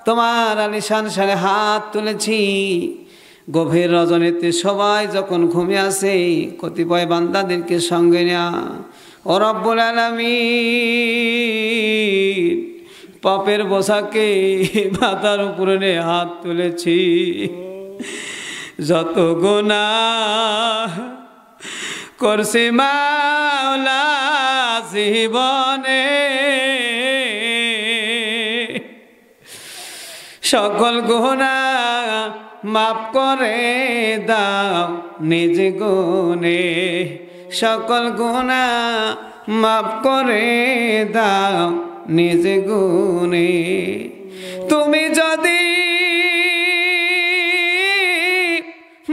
তোমার আলিশান সারে হাত তুলেছি। গভীর রজনীতে সবাই যখন ঘুমিয়ে আসে, কতিপয় বান্দাদেরকে সঙ্গে নেয়া ও রব্বুল আলামিন, পাপের বোঝাকে মাথার উপরে নিয়ে হাত তুলেছি। যত গুনাহ করছি মাওলা জীবনে, সকল গুনাহ মাফ করে দাও নিজ গুণে, সকল গুনাহ মাফ করে দাও নিজ গুণে। তুমি যদি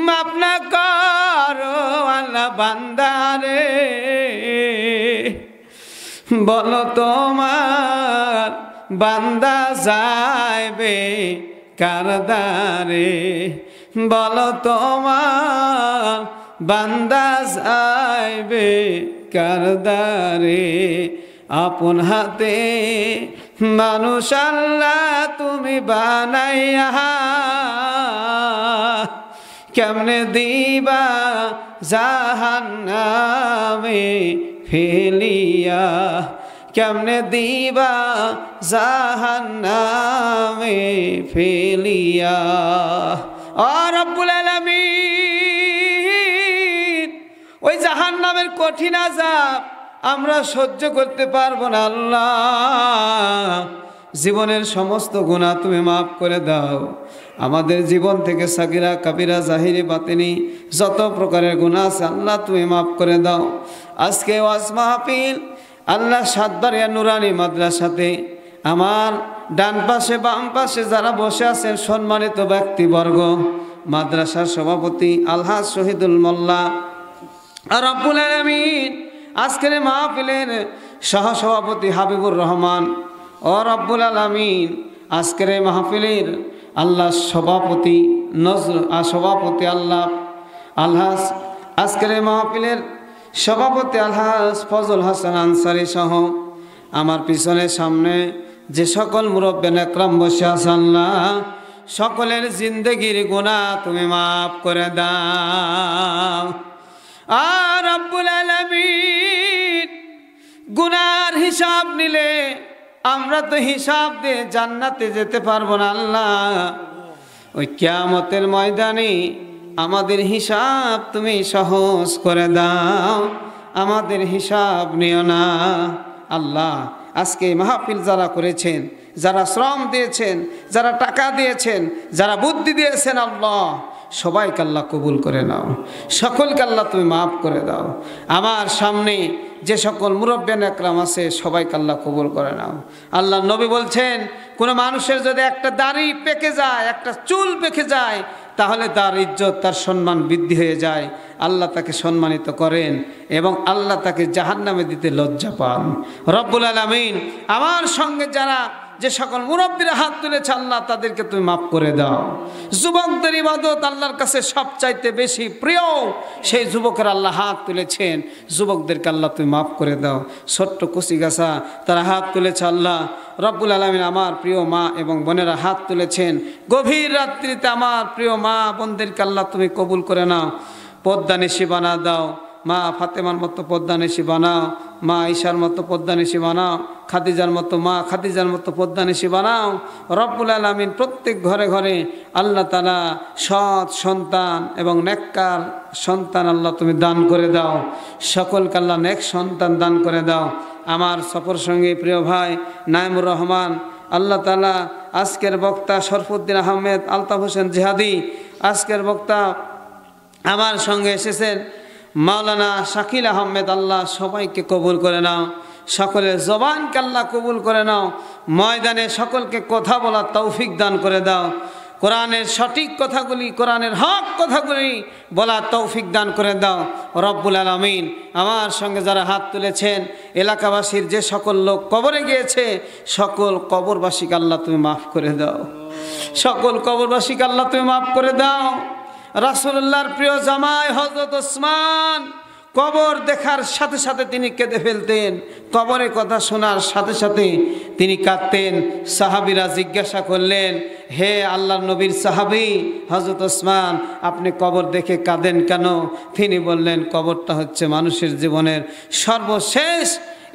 মাফ না করো আল্লাহ বান্দারে, বলো তোমার বান্দা যাইবে কার দ্বারে, বলো তোমার বান্দা যাইবে কার দ্বারে। আপন হাতে মানুষ আল্লাহ তুমি বানাইয়া কেমনে দিবা জাহান্নামে ফেলিয়া, কেমনে দিবা জাহান্নামে ফেলিয়া। ও রব্বুল আলামিন, ওই জাহান্নামের কঠিন আযাব আমরা সহ্য করতে পারবো না আল্লাহ। জীবনের সমস্ত গুনাহ তুমি মাফ করে দাও। আমাদের জীবন থেকে সাগিরা কাবিরা জাহিরি বাতিনি যত প্রকারের গুনাহ আছে আল্লাহ তুমি মাফ করে দাও। আজকে ওয়াজ মাহফিল আল্লাহ সাতবাড়িয়া নুরানি মাদ্রাসাতে আমার ডান পাশে বাম পাশে যারা বসে আছেন সম্মানিত ব্যক্তিবর্গ, মাদ্রাসার সভাপতি আলহাজ শহীদুল মোল্লা আর রব্বুল আলামিন, আজকের মাহফিলের সহসভাপতি হাবিবুর রহমান ও রব্বুল আলামিন, আজকের মাহফিলের আল্লাহ সভাপতি সভাপতি আল্লাহ আলহাজ, আজকের মাহফিলের সভাপতি আলহাজ ফজল হাসান আনসারি সহ আমার পিছনে সামনে যে সকল মুরব্বিয়ান একরাম বসে আছে আল্লাহ, সকলের জিন্দেগির গুনাহ তুমি মাফ করে দাও। আর রব্বুল আলামিন, গুনার হিসাব নিলে আমরা তো হিসাব দিয়ে জান্নাতে যেতে পারবো না আল্লাহ। ওই কিয়ামতের ময়দানে আমাদের হিসাব তুমি সহজ করে দাও, আমাদের হিসাব নিও না। আল্লাহ, আজকে মাহফিল যারা করেছেন, যারা শ্রম দিয়েছেন, যারা টাকা দিয়েছেন, যারা বুদ্ধি দিয়েছেন, আল্লাহ সবাইকে আল্লাহ কবুল করে নাও, সকলকে আল্লাহ তুমি মাফ করে দাও। আমার সামনে যে সকল মুরব্বিয়ান একরাম আছে সবাইকে আল্লাহ কবুল করে নাও। আল্লাহ নবী বলছেন, কোনো মানুষের যদি একটা দাড়ি পেকে যায়, একটা চুল পেকে যায়, তাহলে তার ইজ্জত, তার সম্মান বৃদ্ধি হয়ে যায়, আল্লাহ তাকে সম্মানিত করেন এবং আল্লাহ তাকে জাহান্নামে দিতে লজ্জা পান। রব্বুল আলামিন আমার সঙ্গে যারা যে সকল মুরব্বীরা হাত তুলেছে, আল্লাহ তাদেরকে তুমি মাফ করে দাও। যুবকদের ইবাদত আল্লাহর কাছে সবচাইতে বেশি প্রিয়, সেই যুবকের আল্লাহ হাত তুলেছেন, যুবকদেরকে আল্লাহ তুমি মাফ করে দাও। ছোট্ট কুচিগাছা তারা হাত তুলেছে, আল্লাহ রব্বুল আলামিন আমার প্রিয় মা এবং বোনেরা হাত তুলেছেন, গভীর রাত্রিতে আমার প্রিয় মা বোনদেরকে আল্লাহ তুমি কবুল করে নাও, পদ্মানিশী বানা দাও। মা ফাতেমার মতো পদ্মানিশী বানাও, মা ঈশার মতো পদ্মানিশী বানাও, খাদিজার মতো মা খাদিজার মতো পদ্মানিশী বানাও। রব্বুল আলামিন প্রত্যেক ঘরে ঘরে আল্লাহ তাআলা সৎ সন্তান এবং নেককার সন্তান আল্লাহ তুমি দান করে দাও, সকলকে আল্লাহ নেক সন্তান দান করে দাও। আমার সফর সঙ্গী প্রিয় ভাই নাইমুর রহমান, আল্লাহ তাআলা আজকের বক্তা শরফুদ্দিন আহমেদ আলতাফ হোসেন জিহাদি, আজকের বক্তা আমার সঙ্গে এসেছেন মাওলানা শাকিল আহমেদ, আল্লাহ সবাইকে কবুল করে নাও, সকলের জবানকে আল্লাহ কবুল করে নাও, ময়দানে সকলকে কথা বলার তৌফিক দান করে দাও, কোরআনের সঠিক কথাগুলি, কোরআনের হক কথাগুলি বলার তৌফিক দান করে দাও। রব্বুল আলামিন আমার সঙ্গে যারা হাত তুলেছেন, এলাকাবাসীর যে সকল লোক কবরে গিয়েছে, সকল কবরবাসীকে আল্লাহ তুমি মাফ করে দাও, সকল কবরবাসীকে আল্লাহ তুমি মাফ করে দাও। রাসূলুল্লাহর প্রিয় জামাই হযরত ওসমান কবর দেখার সাথে সাথে তিনি কেঁদে ফেলতেন, কবরের কথা শোনার সাথে সাথে তিনি কাঁদতেন। সাহাবীরা জিজ্ঞাসা করলেন, হে আল্লাহর নবীর সাহাবী হযরত ওসমান, আপনি কবর দেখে কাঁদেন কেন? তিনি বললেন, কবরটা হচ্ছে মানুষের জীবনের সর্বশেষ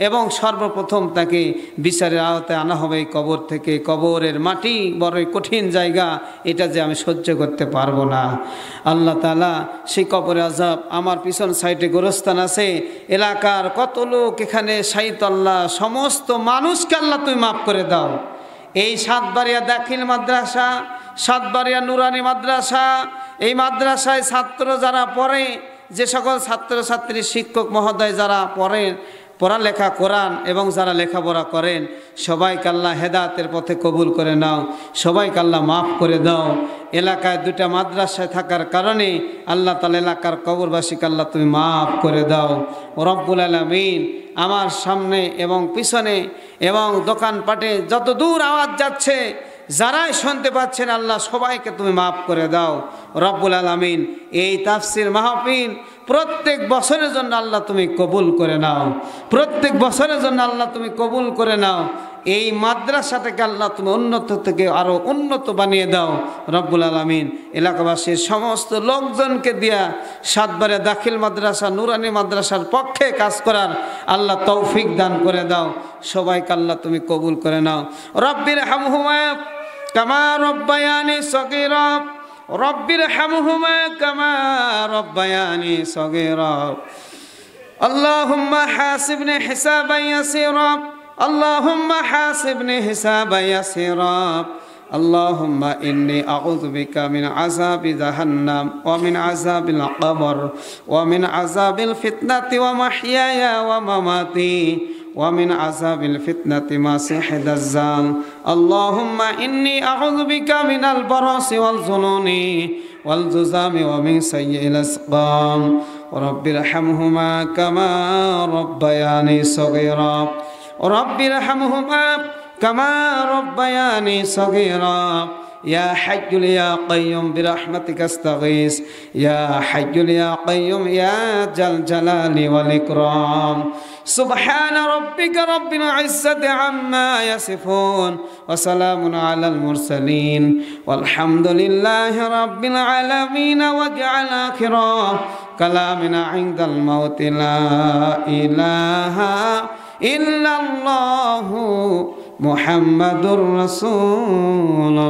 এবং সর্বপ্রথম তাকে বিচারের আওতায় আনা হবে এই কবর থেকে। কবরের মাটি বড়ই কঠিন জায়গা, এটা যে আমি সহ্য করতে পারবো না। আল্লাহ তাআলা সেই কবরে আযাব, আমার পিছন সাইডে গোরস্থান আছে, এলাকার কত লোক এখানে শাহিদ, আল্লাহ সমস্ত মানুষকে আল্লাহ তুমি মাফ করে দাও। এই সাতবাড়িয়া দাখিল মাদ্রাসা, সাতবাড়িয়া নুরানি মাদ্রাসা, এই মাদ্রাসায় ছাত্র যারা পড়ে, যে সকল ছাত্রছাত্রী শিক্ষক মহোদয় যারা পড়েন, পড়ালেখা কোরআন এবং যারা লেখাপড়া করেন, সবাইকে আল্লাহ হেদায়েতের পথে কবুল করে নাও, সবাইকে আল্লাহ মাফ করে দাও। এলাকায় দুটা মাদ্রাসায় থাকার কারণে আল্লাহ তাআলা এলাকার কবরবাসীকে আল্লাহ তুমি মাফ করে দাও। রব্বুল আলামিন আমার সামনে এবং পিছনে এবং দোকানপাটে যত দূর আওয়াজ যাচ্ছে, যারাই শুনতে পাচ্ছেন, আল্লাহ সবাইকে তুমি মাফ করে দাও। রব্বুল আলামিন এই তাফসীর মাহফিল প্রত্যেক বছরের জন্য আল্লাহ তুমি কবুল করে নাও, প্রত্যেক বছরের জন্য আল্লাহ তুমি কবুল করে নাও। এই মাদ্রাসাটাকে আল্লাহ তুমি উন্নত থেকে আরও উন্নত বানিয়ে দাও। রব্বুল আলামিন এলাকাবাসীর সমস্ত লোকজনকে দিয়া সাতবারে দাখিল মাদ্রাসা, নুরানি মাদ্রাসার পক্ষে কাজ করার আল্লাহ তৌফিক দান করে দাও। সবাইকে আল্লাহ তুমি কবুল করে নাও। রব্বির হামহুমা কামা রব্বায়ানি সগীরা, রব্বির হামহুমা কামা রব্বায়ানি সগীরা। আল্লাহুম্মা হাসিবনি হিসাবান ইয়াসীরা, আল্লাহুম্মা হাসিবনি হিসাবান ইয়াসীরা। আল্লাহুম্মা ইন্নী আউযু বিকা মিন আযাবি জাহান্নাম ওয়া মিন আযাবিল কবর ওয়া মিন আযাবিল ফিতনাতি ওয়া মাহইয়ায়া ওয়া মামাতি ওয়া মিন আযাবিল ফিতনাতি মাসিহিদ দাজ্জাল। আল্লাহুম্মা ইন্নী আউযু বিকা মিনাল বারাসি ওয়াল জুনুনি ওয়াল জুযামি ওয়া মিন সাইয়্যিল আসকাম। রব্বিরহামহুমা কামা রব্বায়ানি সগীরা, রব্বিরহামহুমা কামা রব্বায়ানি সগীরা। ইয়া হাইয়্যু ইয়া কাইয়্যুম বিরহমাতিকা আস্তাগীস, ইয়া হাইয়্যু ইয়া কাইয়্যুম ইয়া জাল জালালি ওয়াল ইকরাম। সুবহান রাব্বিকা রাব্বিল ইজ্জাতি আম্মা ইয়াসিফুন ওয়া সালামুন আলাল মুরসালিন ওয়ালহামদুলিল্লাহি রাব্বিল আলামিন। ওয়া জা'াল আখিরা কালামিনা ইনদাল মাউতি লা ইলাহা ইল্লাল্লাহু মুহাম্মাদুর রাসূলুল্লাহ।